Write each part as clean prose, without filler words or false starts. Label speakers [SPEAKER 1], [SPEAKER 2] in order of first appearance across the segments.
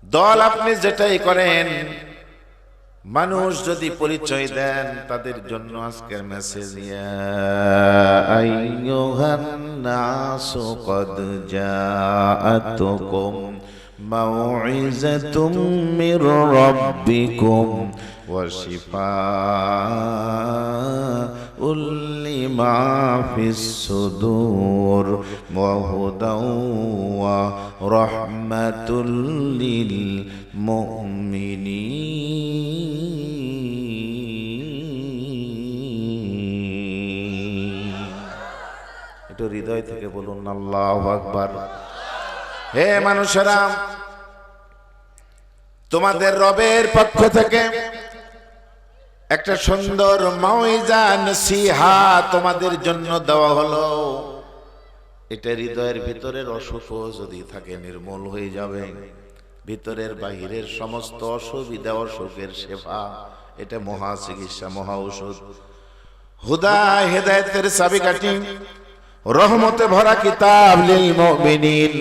[SPEAKER 1] দল আপনি যেটাই করেন, মানুষ যদি পরিচয় দেন তাদের জন্য আজকের মেসেজ, ইয়া আইয়ুহান নাসু ক্বাদ জাআতুকুম মাউইযাতুম মির রাব্বিকুম ওয়া শিফাউল লিমা ফিস সুদূর ওয়া হুদাও ওয়া রাহমাতুল লিল মুমিনিন। একটু হৃদয় থেকে বলুন আল্লাহু আকবার। হে মানুষেরা, তোমাদের রবের পক্ষ থেকে একটা সুন্দর মাউইজা নসিহত তোমাদের জন্য দেওয়া হলো। এটা হৃদয়ের ভিতরের অসুখ যদি থাকে নির্মূল হয়ে যাবে। ভিতরের বাহিরের সমস্ত অসুবিধা অসুখের সেবা, এটা মহা চিকিৎসা, মহা ঔষধ। হুদা হেদায়েতের চাবিকাঠি, রহমতে ভরা কিতাব লিল মুমিনিন,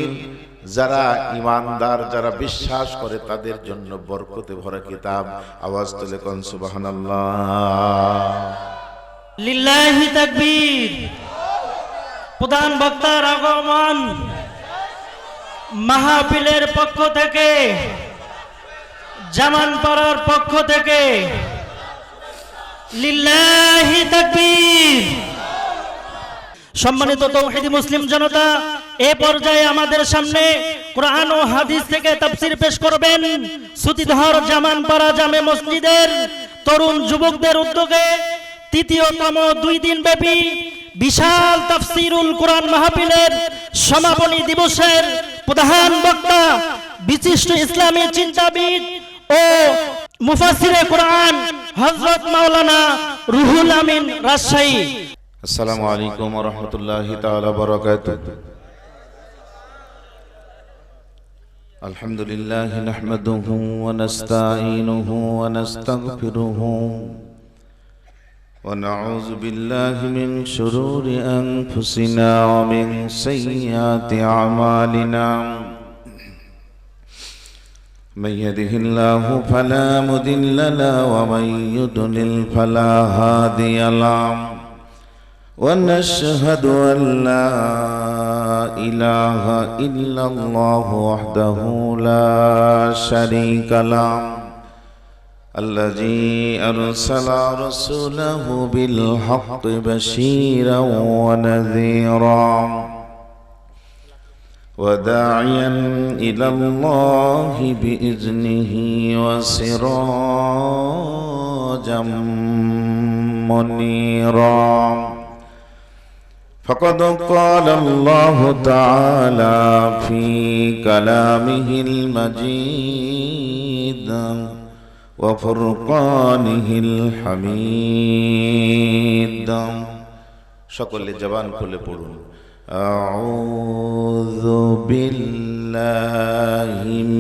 [SPEAKER 1] যারা ঈমানদার, যারা বিশ্বাস করে তাদের জন্য বরকতে ভরা কিতাব। আওয়াজ তুলে কোন সুবহানাল্লাহ।
[SPEAKER 2] লিল্লাহি তাকবীর। প্রধান বক্তার আগমন। মাহফিলের পক্ষ থেকে, জামানপাড়ার পক্ষ থেকে লিল্লাহি তাকবীর। সম্মানিত তাওহীদি মুসলিম জনতা, এ পর্যায়ে আমাদের সামনে কোরআন ও হাদিস থেকে তাফসীর পেশ করবেন সুতিধর জামানপাড়া জামে মসজিদের তরুণ যুবকদের উদ্যোগে তৃতীয়তম 2 দিন ব্যাপী বিশাল তাফসীরুল কোরআন মাহফিলের সমাপনী দিবসের প্রধান বক্তা, বিশিষ্ট ইসলামী চিন্তাবিদ ও মুফাসসিরে কোরআন হযরত মাওলানা রুহুল আমিন রাজশাহী।
[SPEAKER 1] আসসালামু আলাইকুম ওয়া রাহমাতুল্লাহি তাআলা ওয়া বারাকাতুহু। আলহামদুলিল্লাহি নাহমাদুহু ওয়া নাস্তাঈনুহু ওয়া নাস্তাগফিরুহু ওয়া নাউযু বিল্লাহি মিন শুরুরি আনফুসিনা ওয়া মিন সাইয়্যাতি আমালিনা। من يهده الله فلا مضل له ومن يضلل فلا هادي له ونشهد أن لا إله إلا الله وحده لا شريك له الذي أرسل رسوله بالحق بشيرا ونذيرا وداعيا إلى الله بإذنه وسراجا منيرا. فقد قال الله تعالى في كلامه المجيد وفرقانه الحميد. সকলে জবান খুলে পড়ুন, أعوذ بالله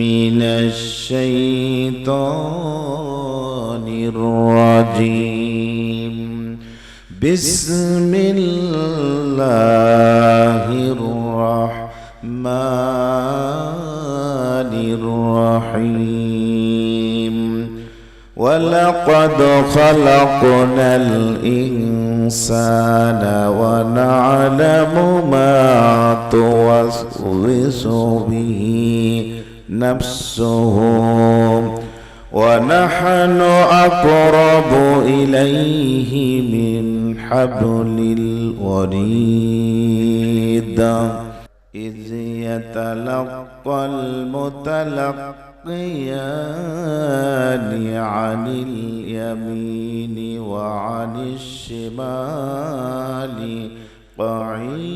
[SPEAKER 1] من الشيطان الرجيم. بسم الله الرحمن الرحيم. ولقد خلقنا الإنسان ونعلم ما توسوس به نفسه ونحن أقرب إليه من حبل الوريد إذ يتلقى المتلقيان عن اليمين وعن الشمال قعيد.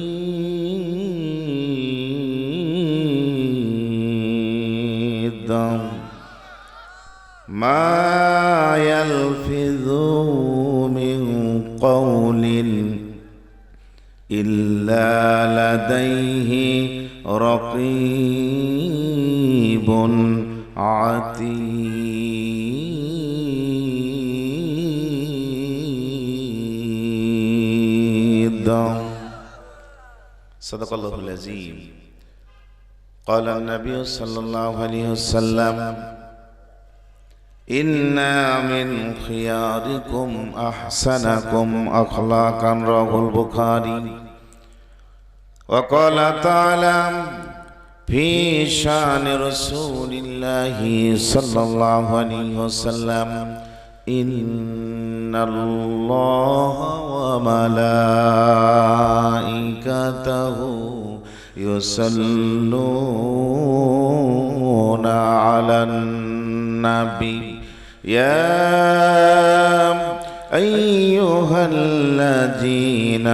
[SPEAKER 1] ما يلفظ من قول إلا لديه رقيب عتيد. صدق الله العظيم. قال النبي صلى الله عليه وسلم إن من خياركم أحسنكم أخلاقا رواه البخاري وقال تعالى في شان رسول الله صلى الله عليه وسلم إن الله وملائكته يصلون على النبي يا أيها الذين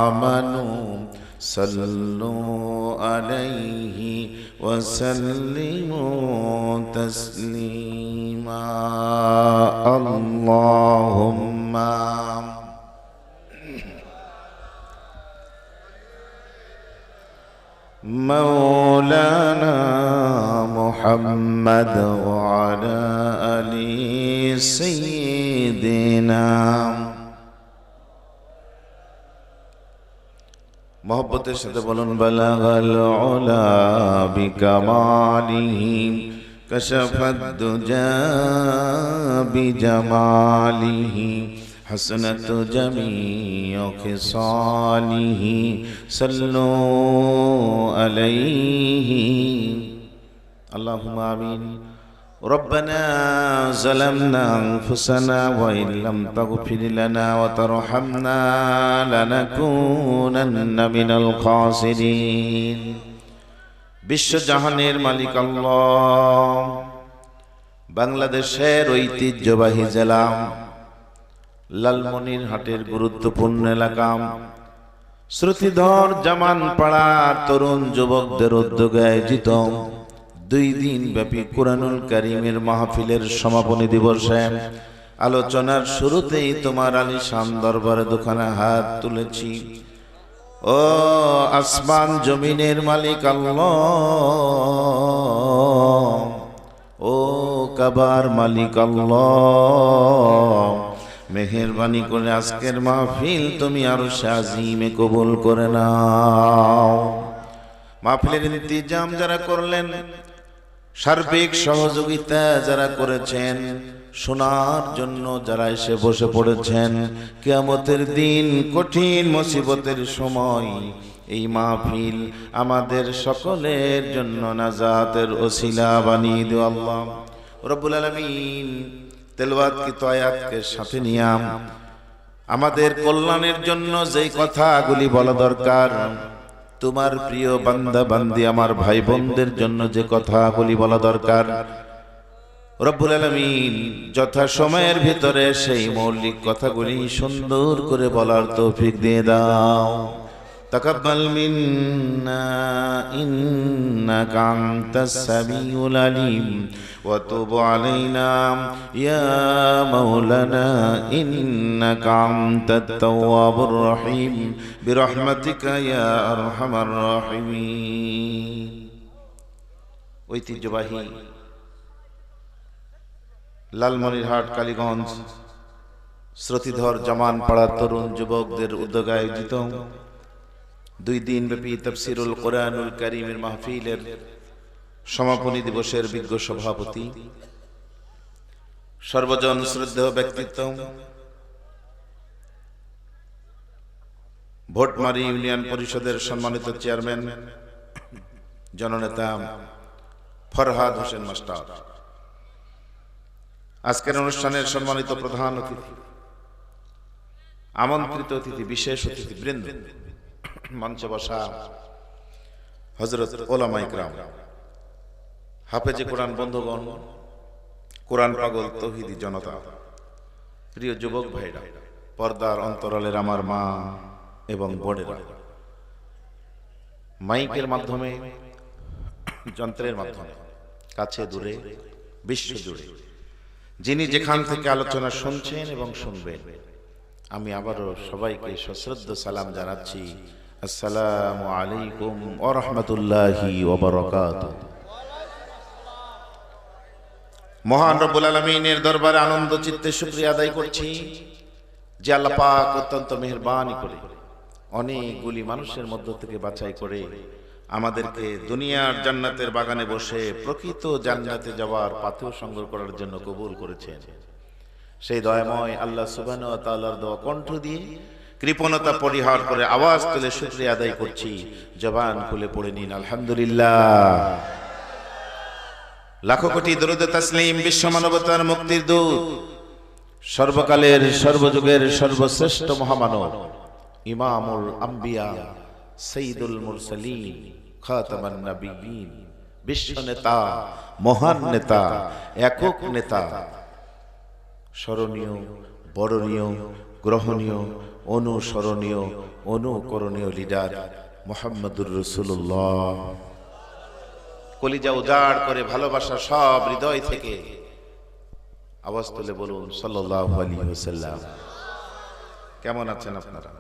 [SPEAKER 1] آمنوا صلوا عليه وسلموا تسليما اللهم مولانا محمد وعلى آل سيدنا मोहब्बतेर साथे बोलुन बलागल उला बिकमालिही कशफत दुजा बिजमालिही हसनत जमीउ खिसालिही सल्लु अलैहि अल्लाहुम्मा आमीन ربنا ظلمنا أنفسنا وإن لم تغفر لنا وترحمنا لنكونن من الخاسرين বিশ্ব জাহানের মালিক আল্লাহ বাংলাদেশের ঐতিহ্যবাহী জেলা লালমনিরহাটের গুরুত্বপূর্ণ এলাকা শ্রুতিধর জামানপাড়ার তরুণ যুবকদের উদ্যোগে আয়োজিত 2 দিন ব্যাপী কুরআনুল কারীমের মাহফিলের সমাপনী দিবসে আলোচনার শুরুতেই তোমার আলিশান দরবারে দুখানা হাত তুলেছি। ও আসমান জমিনের মালিক আল্লাহ, ও কাবার মালিক আল্লাহ, মেহেরবানি করে আজকের মাহফিল তুমি আরশে আজিমে কবুল করে নাও। মাহফিলের ইন্তিজাম যারা করলেন, সার্বিক সহযোগিতা যারা করেছেন, শোনার জন্য যারা এসে বসে পড়েছেন, কিয়ামতের দিন কঠিন মুসিবতের সময় এই মাহফিল আমাদের সকলের জন্য নাজাতের ওসিলা বানিয়ে দিও আল্লাহ রব্বুল আলামিন। তেলাওয়াতকৃত আয়াতকে সাথে নিয়ে আমাদের কল্যাণের জন্য যেই কথাগুলি বলা দরকার, তোমার প্রিয় বান্দা বান্দি আমার ভাই বোনদের জন্য যে কথাগুলি বলা দরকার, রব্বুল আলামিন যথা সময়ের ভিতরে সেই মৌলিক কথাগুলি সুন্দর করে বলার তৌফিক দিয়ে দাও। তাকাব্বাল মিন্না ইন্নাকা আনতাস সামিউল আলিম ওয়া তুব আলাইনা ইয়া মাওলানা ইন্নাকা আনতাত তাওয়াবুর রহিম বিরহমাতিকা ইয়া আরহামার রাহিমিন। ঐতিহ্যবাহী লালমনিরহাট কালীগঞ্জ শ্রুতিধর জামানপাড়ার তরুণ যুবকদের উদ্যোগে আয়োজিত 2 দিন ব্যাপী তাফসীরুল কোরআনুল কারীমের মাহফিলের সমাপনী দিবসের বিজ্ঞ সভাপতি, সর্বজন শ্রদ্ধেয় ব্যক্তিত্ব, ভোটমারি ইউনিয়ন পরিষদের সম্মানিত চেয়ারম্যান জননেতা ফরহাদ হোসেন মাস্টার, আজকের অনুষ্ঠানের সম্মানিত প্রধান অতিথি, আমন্ত্রিত অতিথি, বিশেষ অতিথি বৃন্দ, মঞ্চে বসা হযরত উলামায়ে কিরাম, হাফেজে কোরআন বন্ধুগণ, কোরআন পাগল তৌহিদি জনতা, প্রিয় যুবক ভাইরা, পর্দার অন্তরালের আমার মা এবং বোনেরা, মাইকের মাধ্যমে, যন্ত্রের মাধ্যমে, কাছে দূরে, বিশ্ব জুড়ে যিনি যেখান থেকে আলোচনা শুনছেন এবং শুনবেন, আমি আবারও সবাইকে সশ্রদ্ধ সালাম জানাচ্ছি। আসসালামু আলাইকুম ওয়া রাহমাতুল্লাহি ওয়া বারাকাতুহু। মহান রব্বুল আলামিনের দরবারে আনন্দ চিত্তে শুকরিয়া আদায় করছি যে আল্লাহ পাক অত্যন্ত মেহেরবানি করে অনেকগুলি মানুষের মধ্য থেকে বাছাই করে আমাদেরকে দুনিয়ার জান্নাতের বাগানে বসে প্রকৃত জান্নাতে যাওয়ার পাথেয় সংগ্রহ করার জন্য কবুল করেছেন। সেই দয়াময় আল্লাহ সুবহানাহু ওয়া তাআলার দোয়া কণ্ঠ দিয়ে কৃপণতা পরিহার করে আওয়াজ তুলে শুকরিয়া আদায় করছি। জবান খুলে পড়ে নিন আলহামদুলিল্লাহ। লাখো কোটি দরুদ তাসলিম বিশ্ব মানবতার মুক্তির দূত, সর্বকালের সর্বযুগের সর্বশ্রেষ্ঠ মহামানব, ইমামুল আম্বিয়া, সাইয়্যিদুল মুরসালিন, খাতামান নবিয়্যিন, বিশ্ব নেতা, মহান নেতা, একক নেতা, স্মরণীয়, বরণীয়, গ্রহণীয়, অনুসরণীয়, অনুকরণীয় লিডার মুহাম্মদুর রাসূলুল্লাহ। কলিজা উজাড় করে ভালোবাসা সব হৃদয় থেকে আওয়াজ তুলে বলুন সাল্লাল্লাহু আলাইহি ওয়াসাল্লাম। কেমন আছেন আপনারা?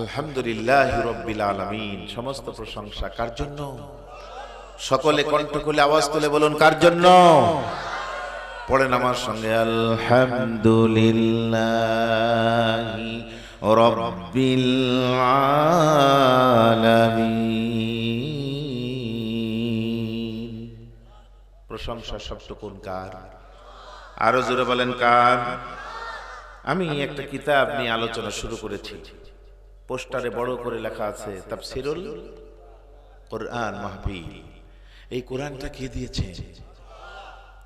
[SPEAKER 1] আলহামদুলিল্লাহি রাব্বিল আলামিন। সমস্ত প্রশংসা কার জন্য? সকলে কণ্ঠ খুলে আওয়াজ তুলে বলুন কার জন্য? পড়েন আমার সঙ্গে আলহামদুলিল্লাহি রাব্বিল আলামিন। প্রশংসা সবটুকুন কার? আরো জোরে বলেন কার? আমি একটা কিতাব নিয়ে আলোচনা শুরু করেছি, পোস্টারে বড় করে লেখা আছে তাফসীরুল কোরআন মাহফিল। এই কোরআনটা কে দিয়েছে?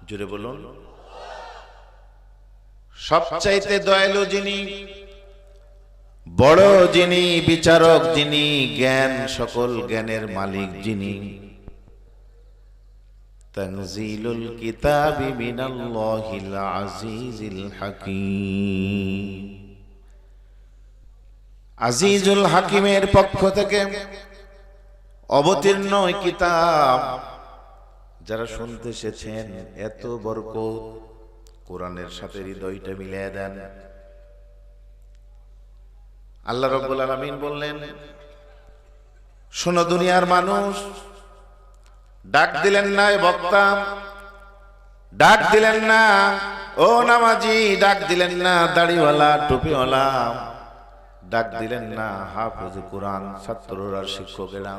[SPEAKER 1] জোরে বলুন। সবচাইতে দয়ালু যিনি, বড় যিনি, বিচারক যিনি, জ্ঞান সকল জ্ঞানের মালিক যিনি, তানজিলুল কিতাবি মিনাল্লাহিল আজিজিল হাকীম। আজিজুল হাকিমের পক্ষ থেকে অবতীর্ণ কিতাব। যারা শুনতে এসেছেন এত বরকত, কোরআনের সাথে হৃদয়টা মিলিয়ে দেন। আল্লাহ রাব্বুল আলামিন বললেন, শোনো দুনিয়ার মানুষ, ডাক দিলেন না এ বক্তা, ডাক দিলেন না ও নামাজি, ডাক দিলেন না দাড়িওয়ালা টুপিওয়ালা, ডাক দিলেন না হাফেজ কোরআন ছাত্ররা শিক্ষকেরা।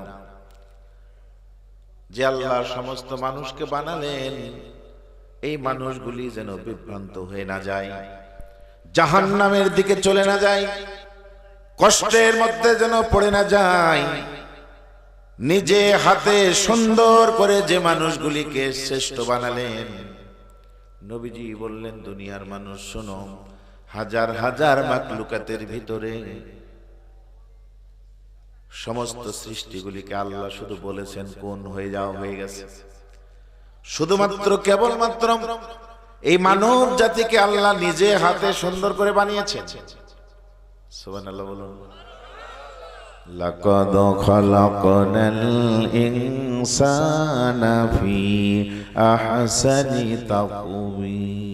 [SPEAKER 1] যে আল্লাহ সমস্ত মানুষকে বানালেন, এই মানুষগুলি যেন বিভ্রান্ত হয়ে না যায়, জাহান্নামের দিকে চলে না যায়, কষ্টের মধ্যে যেন পড়ে না যায়। নিজে হাতে সুন্দর করে যে মানুষগুলিকে শ্রেষ্ঠ বানালেন, নবীজি বললেন দুনিয়ার মানুষ শোনো, হাজার হাজার মাখলুকাতের ভিতরে সমস্ত সৃষ্টিগুলিকে আল্লাহ শুধু বলেছেন কোন হয়ে যাও, হয়ে গেছে। শুধুমাত্র কেবলমাত্র এই মানব জাতিকে আল্লাহ নিজে হাতে সুন্দর করে বানিয়েছেন। সুবহানাল্লাহ বলুন। লাকাদ খালাকনাল ইনসানা ফি আহসানি তাকওয়িম।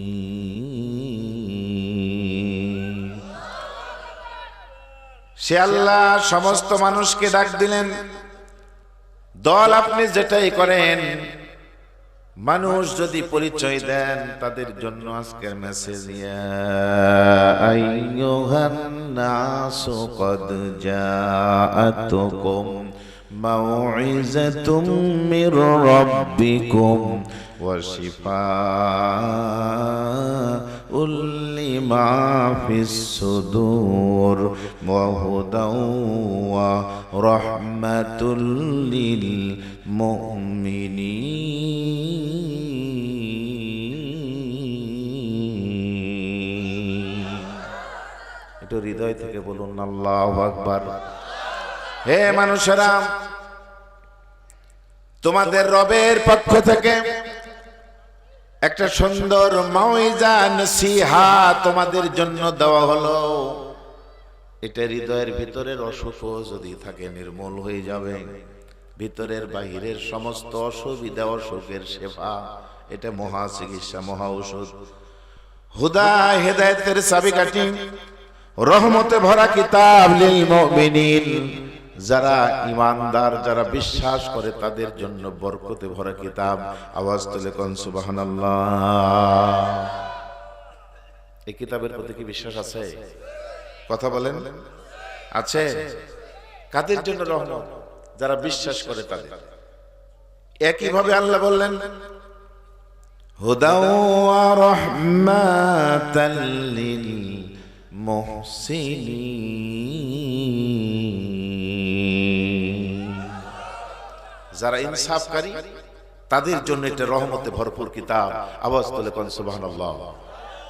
[SPEAKER 1] সে আল্লাহ সমস্ত মানুষকে ডাক দিলেন, দল আপনি যেটাই করেন, মানুষ যদি পরিচয় দেন তাদের জন্য আজকের মেসেজ, ইয়া আইয়ুহান নাসু ক্বাদ জাআতুকুম মাউইযাতুম মির রাব্বিকুম ওয়া শিফাউল লিমা ফিস সুদূর ওয়া হুদাও ওয়া রাহমাতুল লিল মুমিনিন। একটু হৃদয় থেকে বলুন আল্লাহু আকবার। হে মানুষেরা, তোমাদের রবের পক্ষ থেকে একটা সুন্দর মাউইজা নসিহত তোমাদের জন্য দেওয়া হলো। এটা হৃদয়ের ভিতরের অসুখ যদি থাকে নির্মূল হয়ে যাবে। ভিতরের বাহিরের সমস্ত অসুবিধা, অসুখের সেবা, এটা মহা চিকিৎসা, মহা ঔষধ। হুদা হেদায়েতের চাবিকাঠি, রহমতে ভরা কিতাব লিল মুমিনিন। যারা ইমানদার, যারা বিশ্বাস করে তাদের জন্য বরকতে ভরা কিতাব। আওয়াজ তুলে কোন সুবহানাল্লাহ। এই কিতাবের প্রতি কি বিশ্বাস আছে? কথা বলেন, আছে? কাদের জন্য রহমত? যারা বিশ্বাস করে তাদের। একইভাবে আল্লাহ বললেন হুদাও ওয়া রাহমাতাল লিল মুহসিনিন, যারা ইনসাফকারী তাদের জন্য এটা রহমতে ভরপুর কিতাব। আওয়াজ তুলে কোন সুবহানাল্লাহ।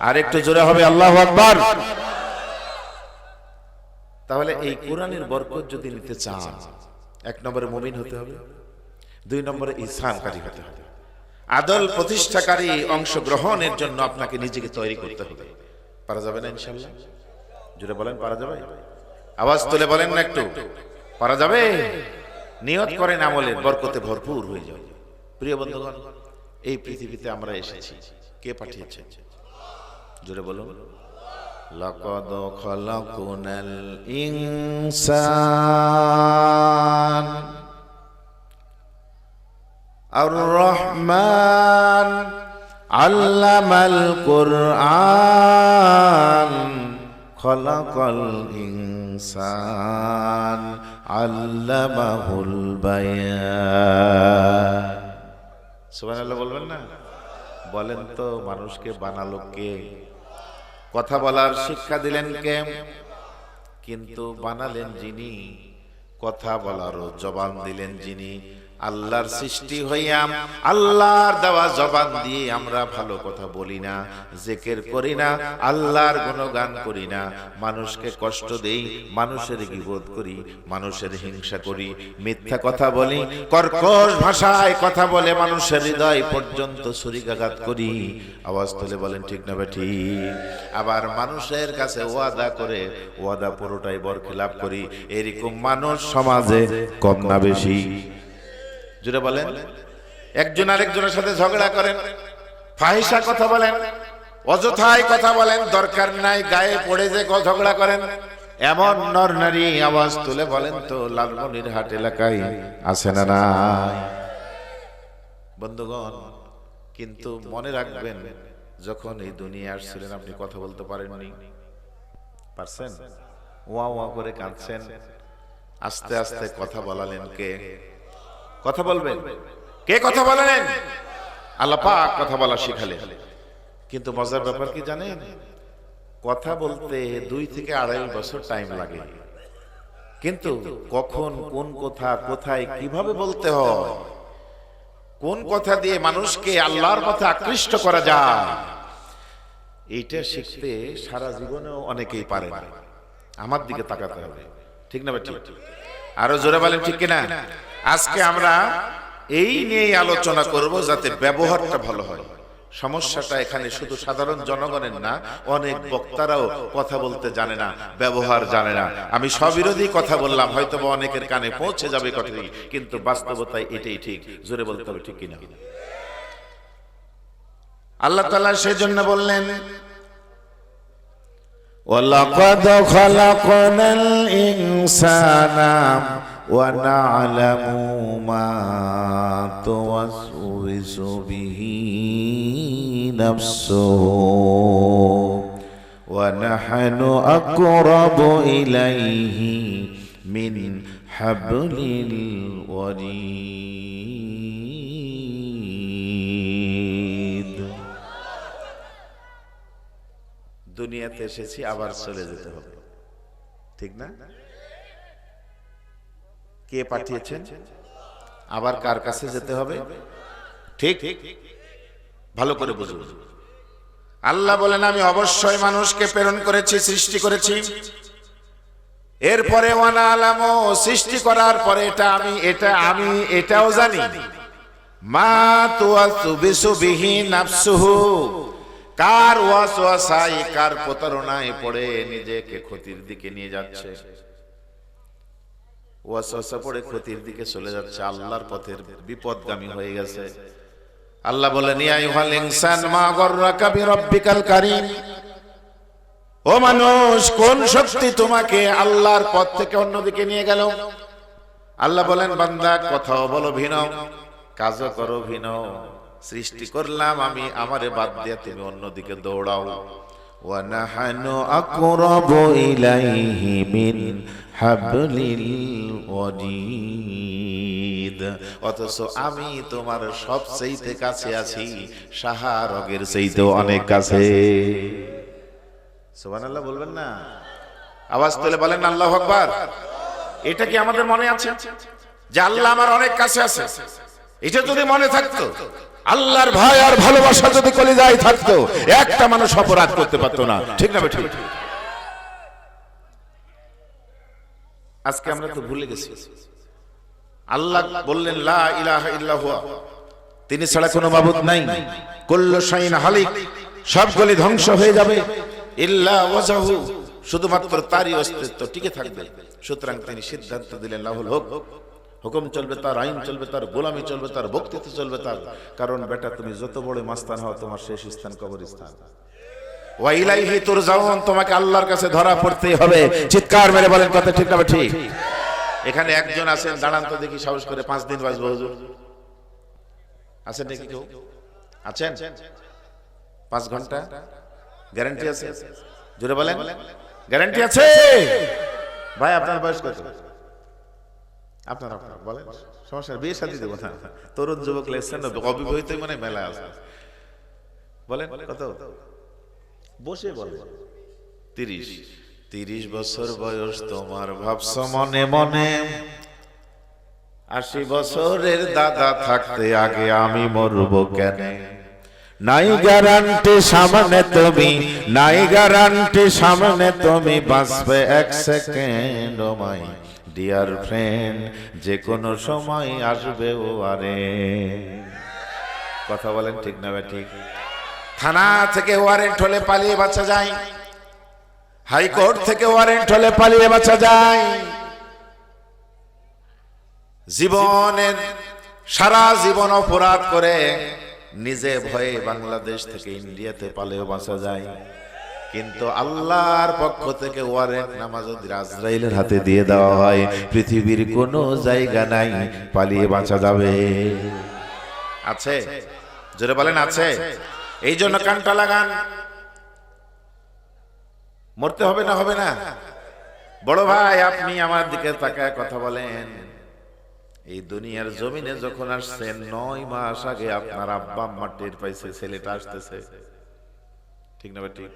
[SPEAKER 1] আর একটু জোরে হবে আল্লাহু আকবার। তাহলে এই কোরআনের বরকত যদি নিতে চান, এক নম্বরে মুমিন হতে হবে, দুই নম্বরে ইহসানকারী হতে হবে, আদল প্রতিষ্ঠাকারী অংশগ্রহণের জন্য আপনাকে নিজেকে তৈরি করতে হবে। পারা যাবে না ইনশাআল্লাহ? জোরে বলেন পারা যাবে? আওয়াজ তুলে বলেন না একটু, পারা যাবে? নিয়ত করেন আমলের, বরকতে ভরপুর হয়ে যাবে। প্রিয় বন্ধুগণ, এই পৃথিবীতে আমরা এসেছি, কে পাঠিয়েছে? জোরে বলুন। লাকাদ খালাকুনাল ইনসান আর রহমান আল্লামাল কুরআন খালাকাল ইনসান আল্লামাহুল বায়ান। সুবহানাল্লাহ বলবেন না? বলেন তো, মানুষকে বানালো কে? কথা বলার শিক্ষা দিলেন কে? কিন্তু বানালেন যিনি, কথা বলারও জবান দিলেন যিনি। আল্লাহর সৃষ্টি হইয়া আল্লাহর দেওয়া জবান দিয়ে আমরা ভালো কথা বলি না, জিকির করি না, আল্লাহর গুণগান করি না, মানুষকে কষ্ট দেই, মানুষের গীবত করি, মানুষের হিংসা করি, মিথ্যা কথা বলি, কর্কশ ভাষায় কথা বলে মানুষের হৃদয় পর্যন্ত ছুরিকাঘাত করি। আওয়াজ তুলে বলেন ঠিক না ঠিক? আবার মানুষের কাছে ওয়াদা করে ওয়াদা পুরোটাই বরখিলাপ করি। এরকম মানুষ সমাজে কম না বেশি? জুড়ে বলেন। একজন আরেকজনের সাথে ঝগড়া করেন, ফাহিশা কথা বলেন, অযথায় কথা বলেন, দরকার নাই গায়ে পড়ে যে ঝগড়া করেন, এমন নর নারী আওয়াজ তুলে বলেন তো লালমনিরহাট এলাকায় আছে না নাই? বন্ধুগণ, কিন্তু মনে রাখবেন, যখন এই দুনিয়া আসছিলেন আপনি কথা বলতে পারেননি। পারছেন? ওয়া ওয়া করে কাঁদছেন। আস্তে আস্তে কথা বলালেন কে? কথা বলবেন কে? কথা বলেন আল্লাহ পাক কথা বলা শিখালেন। কিন্তু মজার ব্যাপার কি জানেন? কথা বলতে 2 থেকে 2.5 বছর টাইম লাগে, কিন্তু কখন কোন কথা কোথায় কিভাবে বলতে হয়, কোন কথা দিয়ে মানুষকে আল্লাহর পথে আকৃষ্ট করা যায়, এইটা শিখতে সারা জীবনেও অনেকেই পারে না। আমার দিকে তাকাতে হবে, ঠিক না ঠিক? আরো জোরে বলেন ঠিক কিনা? আজকে আমরা এই নিয়ে আলোচনা করব যাতে ব্যবহারটা ভালো হয়। সমস্যাটা এখানে শুধু সাধারণ জনগণের না, অনেক বক্তারাও কথা বলতে জানে না, ব্যবহার জানে না। আমি স্ববিরোধী কথা বললাম, হয়তো অনেকের কানে পৌঁছে যাবে কথাটি, কিন্তু বাস্তবতায় এটাই ঠিক। জোরে বলতে হবে ঠিক কিনা? আল্লাহ তাআলা সেজন্য বললেন ওয়ালাকাদ খালাকনাল ইনসানা ওয়া না'লামু মা তুওয়াসওয়িসু বিহি নাফসুহু ওয়া নাহনু আকরাবু ইলাইহি মিন হাবলিল ওয়ারিদ। দুনিয়াতে এসেছি, আবার চলে যেতে হবে, ঠিক না? কে পাঠিয়েছেন? আবার কার কাছে যেতে হবে? ঠিক ভালো করে বুঝুন। আল্লাহ বলেন আমি অবশ্যই মানুষকে প্রেরণ করেছি, সৃষ্টি করেছি। এরপরে ওয়ানা আলামু, সৃষ্টি করার পরে আমি এটাও জানি মা তুওয়াসবিসু বিহি নাফসুহু, কার ওয়াসওয়াসায়, কার প্রতারণায় পড়ে নিজেকে ক্ষতির দিকে নিয়ে যাচ্ছে, ওয়াসওয়াসা পড়ে ক্ষতির দিকে চলে যাচ্ছে, আল্লাহর পথের বিপদগামী হয়ে গেছে। আল্লাহ বলেন ইয়া আইয়ুহাল ইনসান মা গররাকা বিরাব্বিকাল কারীম, ও মানুষ কোন শক্তি তোমাকে আল্লাহর পথ থেকে অন্যদিকে নিয়ে গেল? আল্লাহ বলেন বান্দা কথাও বলো ভিন্ন, কাজও করো ভিন্ন। সৃষ্টি করলাম আমি, আমারে বাদ দিয়ে তুমি অন্যদিকে দৌড়াও। ওয়া নাহনু আকরাবু ইলাইহি মিন হাবলিল ওয়ারিদ, অথচ আমি তোমার সবচেয়ে কাছে আছি, শাহরগের চাইতেও অনেক কাছে। সুবহানাল্লাহ বলবেন না? আওয়াজ তুলে বলেন আল্লাহু আকবার। এটা কি আমাদের মনে আছে যে আল্লাহ আমার অনেক কাছে আছে? এটা যদি মনে থাকতো, আল্লাহর ভয় আর ভালোবাসা যদি কলিজায় থাকতো, একটা মানুষ অপরাধ করতে পারতো না। ঠিক না ঠিক? আজকে আমরা তো ভুলে গেছি। আল্লাহ বললেন লা ইলাহা ইল্লা হুয়া, তিনি ছাড়া কোনো মাবুদ নাই। কুল্লু শাইইন হালিক, সবগুলি ধ্বংস হয়ে যাবে। ইল্লা ওয়াজহু, শুধুমাত্র তারই অস্তিত্ব টিকে থাকবে। সুতরাং তিনি সিদ্ধান্ত দিলেন লাহুল হুক, হুকুম চলবে তার, আইন চলবে তার, গোলামি চলবে তার, বক্তৃতা চলবে তার। কারণ বেটা তুমি যত বড় মাস্তান হও, তোমার শেষ স্থান কবরস্থান। ওয়া ইলাইহি তুরজাউন, তোমাকে আল্লাহর কাছে ধরা পড়তেই হবে। চিৎকার মেরে বলেন কথা ঠিক না ঠিক? এখানে একজন আছেন, দাঁড়ান তো দেখি সাহস করে, 5 দিন বাঁচবো হুজুর। আছেন নাকি কেউ? আছেন? 5 ঘন্টা গ্যারান্টি আছে? জোরে বলেন গ্যারান্টি আছে? ভাই আপনার বয়স কত? আপনার বলেন, সমস্যা বিয়ে শাদী দেবো না, তরুণ যুবক লেগছেন, অবিবাহিত মানে মেলা আছে। বলেন কত? বসে বলেন। 30 বছর বয়স তোমার, ভাবছো মনে মনে 80 বছরের দাদা থাকতে আগে আমি মরবো কেন? নাই গ্যারান্টি সামনে তুমি, নাই গ্যারান্টি সামনে তুমি, বাঁচবে 1 second oh my dear friend, যে কোনো সময় আসবে ও আরে। কথা বলেন ঠিক না ঠিক? থানা থেকে ওয়ারেন্ট হলে পালিয়ে বাঁচা যায়, হাইকোর্ট থেকে ওয়ারেন্ট হলে পালিয়ে বাঁচা যায়। জীবনের সারা জীবন অপরাধ করে নিজে ভয়ে বাংলাদেশ থেকে ইন্ডিয়াতে পালিয়ে বাঁচা যায়। কিন্তু আল্লাহর পক্ষ থেকে ওয়ারেন্ট নামা যদি আজরাইলের হাতে দিয়ে দেওয়া হয়, পৃথিবীর কোনো জায়গা নাই পালিয়ে বাঁচা যাবে। আছে? জোরে বলেন আছে? এই জন্য কানটা লাগান। মরতে হবে না? হবে না? বড় ভাই আপনি আমার দিকে তাকায় কথা বলেন। এই দুনিয়ার জমিনে যখন আসছেন 9 মাস আগে আপনার আব্বা আম্মা টের পাইছে ছেলেটা আসতেছে। ঠিক না ঠিক?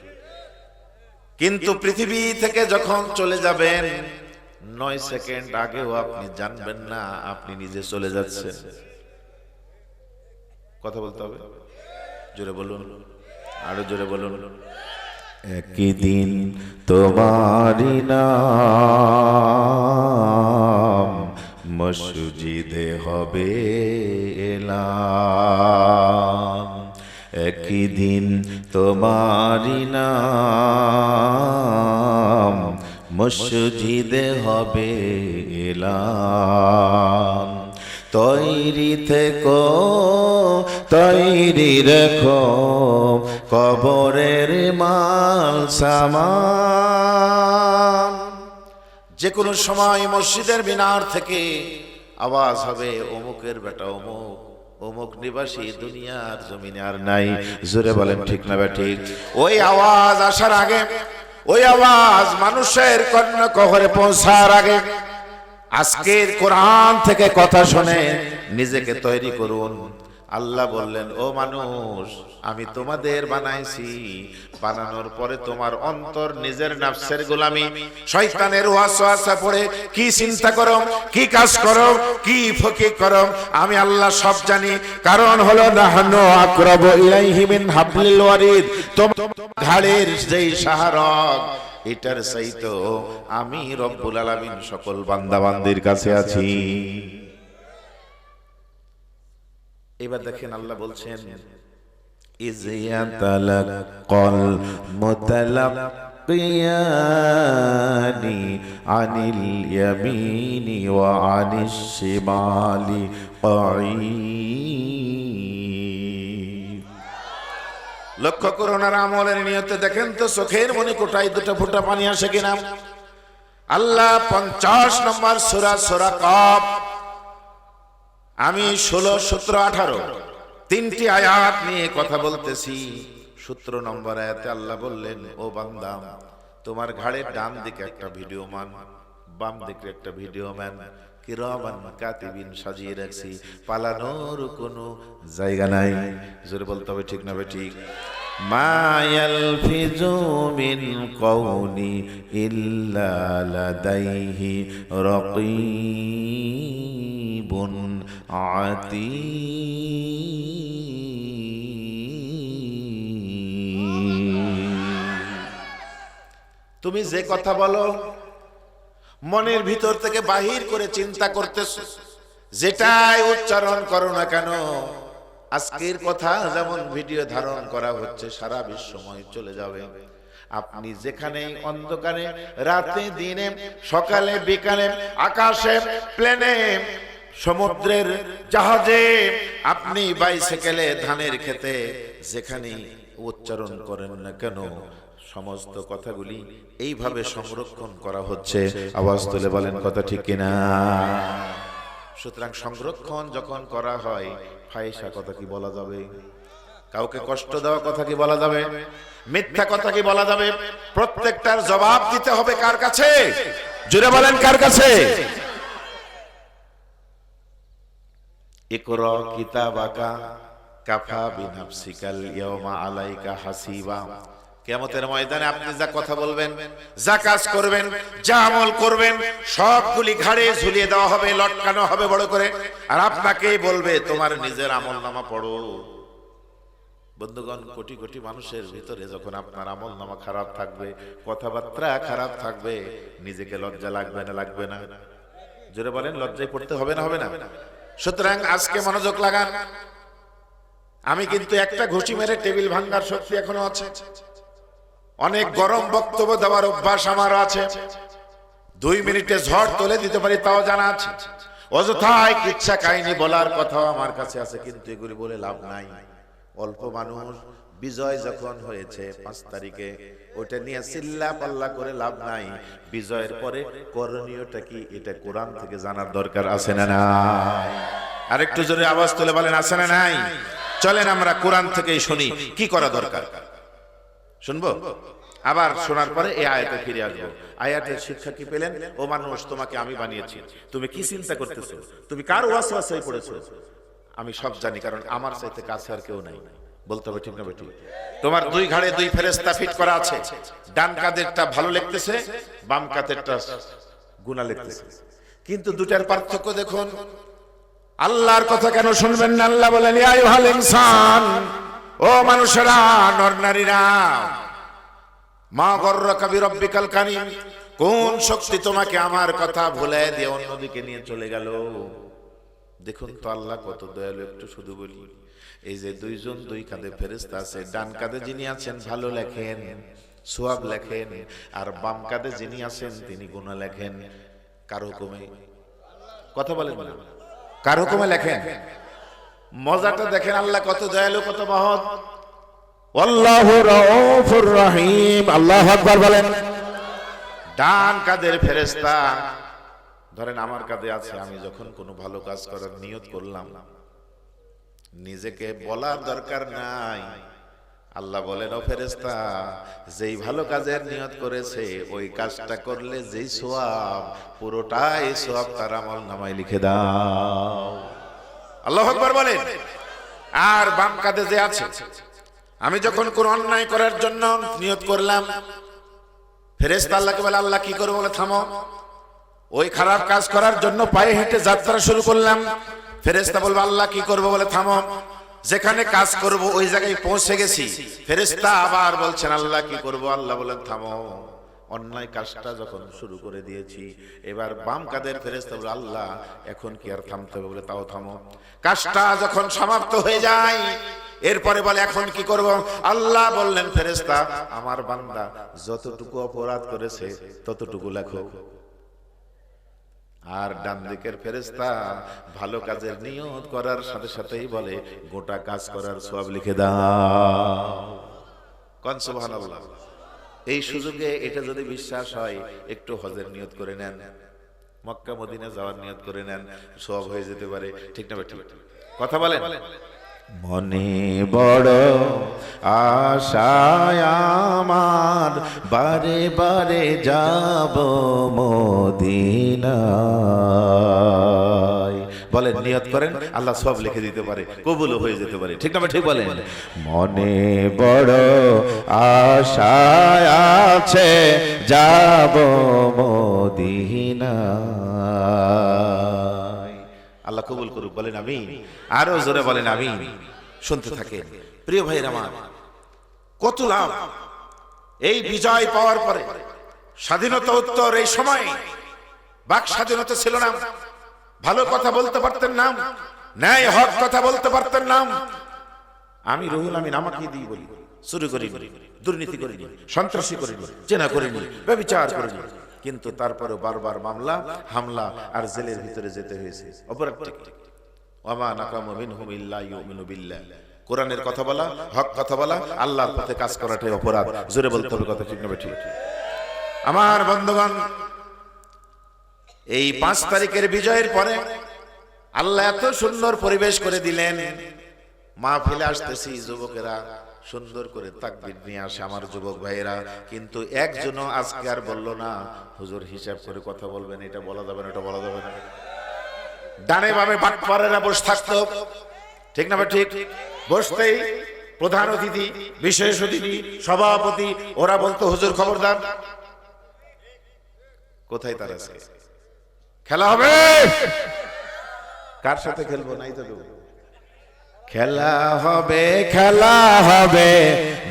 [SPEAKER 1] কিন্তু পৃথিবী থেকে যখন চলে যাবেন 9 সেকেন্ড আগেও আপনি জানবেন না আপনি নিজে চলে যাচ্ছেন। কথা বলতে হবে, জোরে বলুন, আরো জোরে বলুন। একই দিন তোমারি নাম মসজিদে হবে এলাম, একই দিন তোমারি নাম মসজিদে হবে এলাম। তৈরি থেকো, তৈরি রেখো কবরের মাল সামান। যে কোনো সময় মসজিদের মিনার থেকে আওয়াজ হবে অমুকের বেটা অমুক, অমুক নিবাসী দুনিয়ার জমিনে আর নাই। জোরে বলেন ঠিক না ঠিক? ওই আওয়াজ আসার আগে, ওই আওয়াজ মানুষের কর্ণকুহরে পৌঁছার আগে আজকের কোরআন থেকে কথা শুনে নিজেকে তৈরি করুন। আল্লাহ বললেন, ও মানুষ আমি তোমাদের বানাইছি, বানানোর পরে তোমার অন্তর নিজের নফসের গোলামি, শয়তানের ওয়াসওয়াসা পড়ে কি চিন্তা করো, কি কাজ করো, কি ফকি করো, আমি আল্লাহ সব জানি। কারণ হলো নাহনু আকরাবু ইলাইহি মিন হাবলিল ওয়ারিদ, তোমার ঘাড়ের যেই শাহরগ এটার চাইতো আমি রব্বুল আলামিন সকল বান্দা বান্দির কাছে আছি। এবার দেখেন আল্লাহ বলছেন, ইযয়াতালাক্কাল মুতালাক্কিয়ানি আনিল ইয়ামিনি ওয়া আনিশ শিমালি কাঈদ। লক্ষ্য করুন আর আমলের নিয়তে দেখেন তো চোখের মনে কোটায় 2 ফোঁটা পানি আসে কিনা। আল্লাহ 50 নম্বর সূরা, সূরা কাফ, আমি 16, 17, 18 তিনটি আয়াত নিয়ে কথা বলতেছি। 17 নম্বর আয়াতে আল্লাহ বললেন, ও বান্দা, তোমার ঘাড়ের ডান দিকে একটা ভিডিও ম্যান, বাম দিকে একটা ভিডিও ম্যান, কিরামান কাতিবিন সাজিয়ে রাখছি, পালানোর কোনো জায়গা নাই। জোরে বলতে হবে, ঠিক না ঠিক? মা ইয়ালফিজু মিন কওলি ইল্লা লাদাইহি রাকীবুন আতীদ। তুমি যে কথা বলো, মনের ভিতর থেকে বাহির করে চিন্তা করতেছো, যেটাই উচ্চারণ করো না কেন, আজকের কথা যেমন ভিডিও ধারণ করা হচ্ছে সারা বিশ্বময় চলে যাবে। আপনি যেখানে অন্ধকারে, রাতে, দিনে, সকালে, বিকালে, আকাশে, প্লেনে, সমুদ্রের জাহাজে, আপনি বাইসাইকেলে, ধানের খেতে, যেখানে উচ্চারণ করেন না কেন, সমস্ত কথাগুলি এইভাবে সংরক্ষণ করা হচ্ছে। আওয়াজ তুলে বলেন কথা ঠিক কিনা? সুতরাং সংরক্ষণ যখন করা হয়, ফাহিশা কথা কি বলা যাবে? কাউকে কষ্ট দেওয়া কথা কি বলা যাবে? মিথ্যা কথা কি বলা যাবে? প্রত্যেকটার জবাব দিতে হবে কার কাছে? জোরে বলেন, কার কাছে? ইকরা কিতাবাকা কাফা বিনাফসিকাল ইয়াওমা আলাইকা হাসিবা। কিয়ামতের ময়দানে আপনি যা কথা বলবেন, যা কাজ করবেন, যা আমল করবেন, সবগুলি ঘাড়ে ঝুলিয়ে দেওয়া হবে, লটকানো হবে বড় করে, আর আপনাকেই বলবে তোমার নিজের আমলনামা পড়ো। বন্ধুগণ, কোটি কোটি মানুষের ভিতরে যখন আপনার আমলনামা খারাপ থাকবে, কথাবার্তা খারাপ থাকবে, নিজেকে লজ্জা লাগবে না? লাগবে না? জোরে বলেন, লজ্জায় পড়তে হবে না? হবে না? সুতরাং আজকে মনোযোগ লাগান। আমি কিন্তু একটা ঘুষি মেরে টেবিল ভাঙার শক্তি এখনো আছে। অনেক গরম বক্তব্য দেওয়ার অভ্যাস আমার আছে। 2 মিনিটে ঝড় তুলে দিতে পারি, তাও জানা আছে। অযথায় কিচ্ছা কাহিনী বলার কথাও আমার কাছে আছে, কিন্তু এগুলি বলে লাভ নাই। অল্প মানুষ। বিজয় যখন হয়েছে 5 তারিখে, ওটা নিয়ে চিল্লা পাল্লা করে লাভ নাই। বিজয়ের পরে করণীয়টা কি, এটা কোরআন থেকে জানার দরকার আছে না নাই? আরেকটু জোরে আওয়াজ তুলে বলেন, আছে না নাই? চলেন আমরা কোরআন থেকেই শুনি কি করা দরকার। শুনবো? আবার শোনার পরে এই আয়াতে ফিরে আসবো। আয়াতের শিক্ষা কি পেলেন? ও মানুষ, তোমাকে আমি বানিয়েছি, তুমি কি চিন্তা করতেছো, তুমি কার ওয়াসওয়াসায় পড়েছো? আমি সব জানি, কারণ আমার চাইতে কাছে আর কেউ নাই। বলতে হবে, ঠিক না বেটি? তোমার 2 ঘাড়ে 2 ফেরেশতা ফিট করা আছে। ডান কাঁধেরটা ভালো লিখতেছে, বাম কাঁধেরটা গুনাহ লিখতেছে। কিন্তু দুটার পার্থক্য দেখুন। আল্লাহর কথা কেন শুনবেন না? আল্লাহ বলেন, ইয়া আইয়ুহাল ইনসান, ও মানুষেরা, নর নারীরা, মা গররাকা বিরাব্বিকাল কারীম, কোন শক্তি তোমাকে আমার কথা ভুলে দিয়ে অন্যদিকে নিয়ে চলে গেল? দেখুন তো আল্লাহ কত দয়ালু। একটু শুধু বলি, এই যে 2 জন 2 কাঁধে ফেরেশতা আছে, ডান কাঁধে যিনি আছেন ভালো লেখেন, সওয়াব লেখেন, আর বাম কাঁধে যিনি আছেন তিনি গুনাহ লেখেন। কার হুকুমে? কথা বলেন না, কার হুকুমে লেখেন? মজাটা দেখেন, আল্লাহ কত দয়ালু, কত মহৎ। আল্লাহু রাউফুর রহিম। আল্লাহু আকবার বলেন। ডান কাঁধের ফেরেশতা ধরেন আমার কাঁধে আছে, আমি যখন কোনো ভালো কাজ করার নিয়ত করলাম, নিজেকে বলার দরকার নাই। আল্লাহ বলেন, ও ফেরেশতা, যেই ভালো কাজের নিয়ত করেছে ওই কাজটা করলে যেই সওয়াব, পুরোটাই সওয়াব তার আমলনামায় লিখে দাও। আল্লাহু আকবার বলেন। আর বাম কাঁধে যে আছে, আমি যখন কোন অন্যায় করার জন্য নিয়ত করলাম, ফেরেশতা আল্লাহকে বলে, আল্লাহ কি করবো? বলে, থামো। ওই খারাপ কাজ করার জন্য পায়ে হেঁটে যাত্রা শুরু করলাম, ফেরেশতা বলবে, আল্লাহ কি করবো? বলে, থামো। যেখানে কাজ করব ওই জায়গায় পৌঁছে গেছি, ফেরেশতা আবার বলছেন, আল্লাহ কি করব? আল্লাহ বলেন, থামো। অন্যায় কাজটা যখন শুরু করে দিয়েছি, এবার বাম কাঁধের ফেরেশতা বলে, আল্লাহ এখন কি আর থামতে হবে? বলে, তাও থামো। কাজটা যখন সমাপ্ত হয়ে যায়, এরপরে বলে, এখন কি করব? আল্লাহ বললেন, ফেরেশতা, আমার বান্দা যতটুকু অপরাধ করেছে ততটুকু লেখো। আর ডান দিকের ফেরেশতা ভালো কাজের নিয়ত করার সাথে সাথেই বলে, গোটা কাজ করার সওয়াব লিখে দাও। কোন সুবহানাল্লাহ। এই সুযোগে এটা যদি বিশ্বাস হয়, একটু হজের নিয়ত করে নেন, মক্কা মদিনা যাওয়ার নিয়ত করে নেন, সওয়াব হয়ে যেতে পারে। ঠিক না বেঠিক? কথা বলেন। মনে বড় আশায় আমার, বারে বারে যাব মদিনায়। বলেন, নিয়ত করেন, আল্লাহ সব লিখে দিতে পারে, কবুলও হয়ে যেতে পারে। ঠিক না ঠিক বলেন? মনে বড় আশায় আছে, যাব মদিনায়। আল্লাহ কবুল করুক, বলেন আমিন। আরো জোরে বলেন আমিন। শুনতে থাকে প্রিয় ভাইরা আমার, কত লাভ এই বিজয় পাওয়ার পরে। স্বাধীনতা উত্তর এই সময় বাক স্বাধীনতা ছিল না, ভালো কথা বলতে পারতেন না, ন্যায় হক কথা বলতে পারতেন না। আমি রুহুল আমিন আমাকে দিয়ে বলি, চুরি করিনি, দুর্নীতি করিনি, সন্ত্রাসী করিনি, চেনা করিনি, ব্যভিচার করিনি, কিন্তু তারপরে বারবার মামলা হামলা আর জেলের ভিতরে যেতে হয়েছে। অপরাধ ঠিক। ওয়ামা নাকামু মিনহুম ইল্লা ইউমিনু বিল্লাহ। কোরআনের কথা বলা, হক কথা বলা, আল্লাহর পথে কাজ করাটাই অপরাধ। জোরে বলতে হবে কথা, ঠিক না ঠিক? আমার বন্ধুগণ, এই 5 তারিখের বিজয়ের পরে আল্লাহ এত সুন্দর পরিবেশ করে দিলেন। মাহফিলে আসতেছি, যুবকেরা সুন্দর করে তাকবীর নিয়ে আসে আমার যুবক ভাইয়েরা, কিন্তু একজনও আজকে আর বললো না হুজুর হিসাব করে কথা বলবেন, এটা বলা যাবে না, এটা বলা যাবে না। ডানে বামে বাটপারেরা বসে থাকতো, ঠিক না ঠিক? বসতেই প্রধান অতিথি, বিশেষ অতিথি, সভাপতি ওরা বলতো হুজুর খবরদার। কোথায় তারা আছে? খেলা হবে, কার সাথে খেলবো? নাই তো খেলা হবে, খেলা হবে,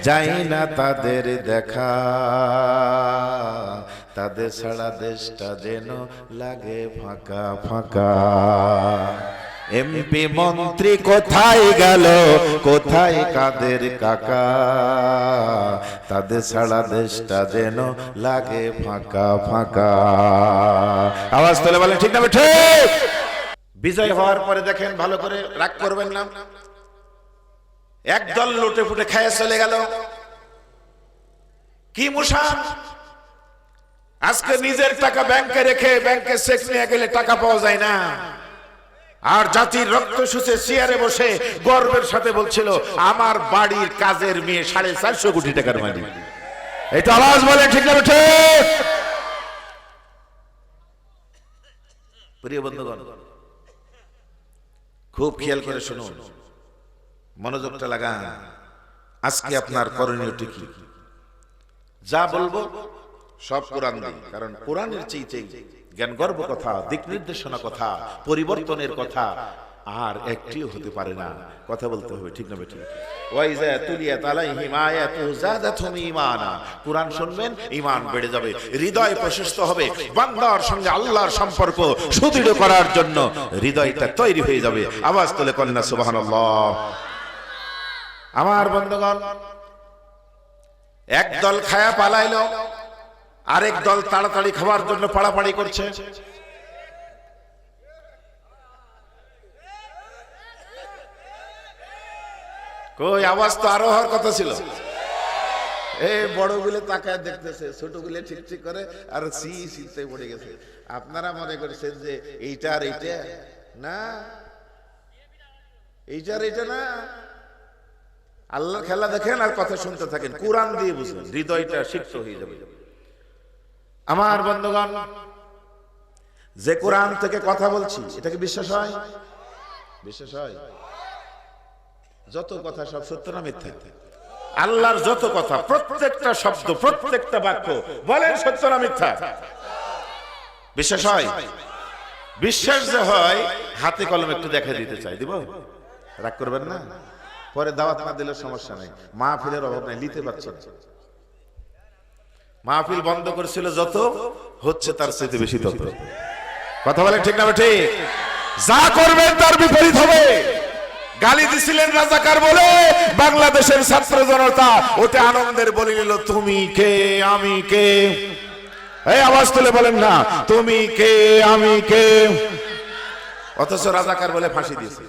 [SPEAKER 1] যাই না তাদের দেখা, তাদের ছাড়া দেশটা যেন লাগে ফাঁকা ফাঁকা। এমপি মন্ত্রী কোথায় গেল, কোথায় কাদের কাকা, তাদের ছাড়া দেশটা যেন লাগে ফাঁকা ফাঁকা। আওয়াজ তুলে বলেন, ঠিক না ঠিক? বিজয় হওয়ার পরে দেখেন, ভালো করে রাগ করবেন না, একদল লুটে ফুটে খেয়ে চলে গেল। কি মুশান! আজকে নিজের টাকা ব্যাংকে রেখে ব্যাংকে চেক নিয়ে গেলে টাকা পাওয়া যায় না, আর জাতির রক্ত শুষে চেয়ারে বসে গর্বের সাথে বলছিল আমার বাড়ির কাজের মেয়ে 450 কোটি টাকার মালিক। এটা আওয়াজ বলে, ঠিক না ঠিক? প্রিয় বন্ধুগণ, খুব খেয়াল করে শুনুন, মনোযোগটা লাগান। আজকে আপনার করণীয়টি কি? যা বলবো সব কোরআন দিয়ে, কারণ কোরআনের চাইতে জ্ঞান গর্ব কথা, দিক নির্দেশনা কথা, পরিবর্তনের কথা আর একটিও হতে পারে না। কথা বলতে হবে, ঠিক না ঠিক? ওয়াইজা তুলিয়াত আলাইহিম আয়াতুহু যাদাতহুম ঈমানা। কোরআন শুনবেন, ঈমান বেড়ে যাবে, হৃদয় প্রশস্ত হবে, বান্দার সঙ্গে আল্লাহর সম্পর্ক সুদৃঢ় করার জন্য হৃদয়টা তৈরি হয়ে যাবে। আওয়াজ তুলে কন্যা সুবহানাল্লাহ। আমার বন্ধুগণ, একদল খায়া পালাইলো, আরেক দল তাড়াতাড়ি খাওয়ার জন্য পাড়াপাড়ি করছে। কই আওয়াজ তো আরো হওয়ার কথা ছিল। এই বড়গুলো তাকায় দেখতেছে, ছোটগুলো ঠিক ঠিক করে আর শীতে পড়ে গেছে। আপনারা মনে করছেন যে এইটা আর এইটা না, এইটা আর এইটা না। আল্লাহর খেলা দেখেন আর কথা শুনতে থাকেন, কোরআন দিয়ে বুঝবেন, হৃদয়টা সিক্ত হয়ে যাবে। আমার বন্ধুগণ, যে কোরআন থেকে কথা বলছি এটাকে বিশ্বাস হয়? বিশ্বাস হয়? যত কথা সব সত্য না মিথ্যা? আল্লাহর যত কথা, প্রত্যেকটা শব্দ, প্রত্যেকটা বাক্য বলেন সত্য না মিথ্যা? বিশ্বাস হয়? বিশ্বাস যে হয়, হাতে কলম একটু দেখা দিতে চাই, দিব? রাগ করবেন না, পরে দাওয়াত না দিলে সমস্যা নেই, মাহফিলের অভাব নেই, নিতে পারছেন। মাহফিল বন্ধ করেছিল যত, হচ্ছে তার চেয়ে বেশি তত। কথা বলেন, ঠিক না ঠিক? যা করবেন তার বিপরীত হবে। গালি দিছিলেন রাজাকার বলে, বাংলাদেশের ছাত্র জনতা ওতে আনন্দের বলে নিল তুমি কে আমি কে। এই আওয়াজ তুলে বলেন না, তুমি কে আমি কে। অথচ রাজাকার বলে ফাঁসি দিয়েছে।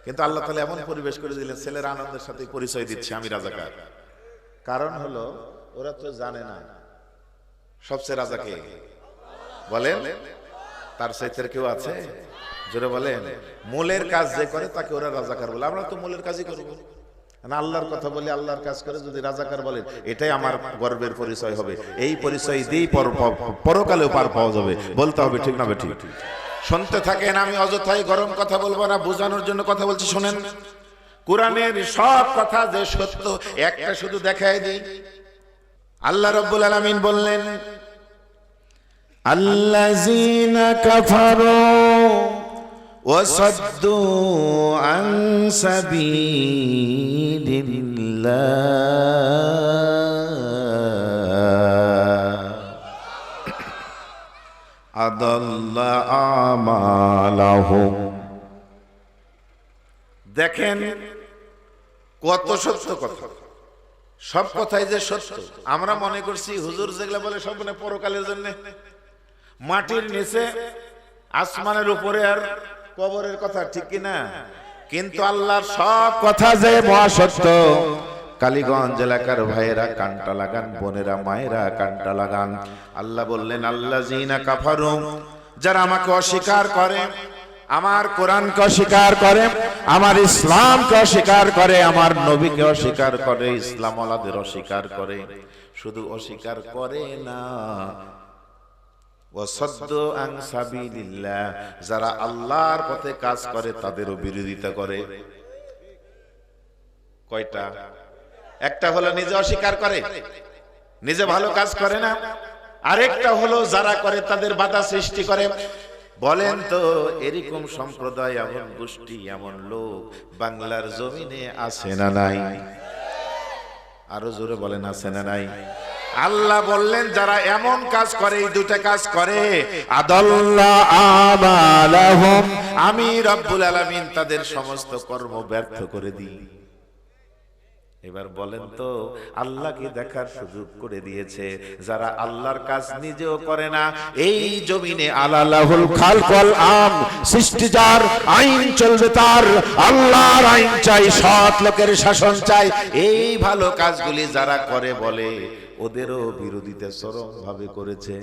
[SPEAKER 1] কিন্তু আল্লাহ তাআলা এমন পরিবেশ করে দিলেন, ছেলেরা আনন্দের সাথে পরিচয় দিচ্ছে আমি রাজাকার। কারণ হলো ওরা তো জানে না সবচেয়ে রাজাকে বলেন, তার চাইতে কেউ আছে? জোরে বলেন, মূলের কাজ যে করে তাকে ওরা রাজাকার বলে। আমরা তো মূলের কাজই করবো না, আল্লাহর কথা বলে আল্লাহর কাজ করে যদি রাজাকার বলেন, এটাই আমার গর্বের পরিচয় হবে। এই পরিচয় দিয়েই পরকালেও পার পাওয়া যাবে, বলতে হবে, ঠিক না বেঠিক? শুনতে থাকেন, আমি অযথাই গরম কথা বলবো না, বোঝানোর জন্য কথা বলছি। শোনেন, কোরআনের সব কথা যে সত্য, একটা শুধু দেখায় দিই। আল্লাহ রাব্বুল আলামিন বললেন, আল্লাযীনা কাফারু ওয়া সাদ্দু আন সাবিলিল্লাহ আদাল্লা আমালাহুম। দেখেন কত সত্য কথা, সব কথাই যে সত্য। আমরা মনে করছি হুজুর যেগুলা বলে সব মানে পরকালের জন্য, মাটির নিচে আসমানের উপরে আর কবরের কথা, ঠিক কি না? কিন্তু আল্লাহর সব কথা যে মহাসত্য। কালীগঞ্জ এলাকার ভাইয়েরা কানটা লাগান, বোনেরা মায়েরা কানটা লাগান। আল্লাহ বললেন, আল্লাযীনা কাফারু, যারা আমাকে অস্বীকার করে, আমার কোরআনকে অস্বীকার করে, আমার ইসলামকে অস্বীকার করে, আমার নবীকে অস্বীকার করে, ইসলাম ওয়ালাদের অস্বীকার করে। শুধু অস্বীকার করে না, ওয়াসাদ্দু আন সাবিলিল্লাহ, যারা আল্লাহর পথে কাজ করে তাদেরও বিরোধিতা করে। কয়টা? একটা হলো নিজে অস্বীকার করে, নিজে ভালো কাজ করে না। আরেকটা হলো যারা করে তাদের বাধা সৃষ্টি করে। বলেন তো, এরকম সম্প্রদায়, এমন গোষ্ঠী, এমন লোক বাংলার জমিনে আছে না নাই? আরো জোরে বলেন, আছে না নাই? আল্লাহ বললেন, যারা এমন কাজ করে, এই দুটা কাজ করে, আদাল্লা আমালাহুম, আমি রব্বুল আলামিন তাদের সমস্ত কর্ম ব্যর্থ করে দিই। এবার বলেন তো, আল্লাহকে দেখার সুযোগ করে দিয়েছে যারা আল্লাহর কাজ নিজেও করে না। এই জমিনে আলালাহুল খালক ওয়াল আম, সৃষ্টি যার, আইন চলবে তার, আল্লাহর আইন চাই, সৎ লোকের শাসন চাই। এই ভালো কাজগুলি যারা করে বলে, ওদেরও বিরোধিতা চরম ভাবে করেছে।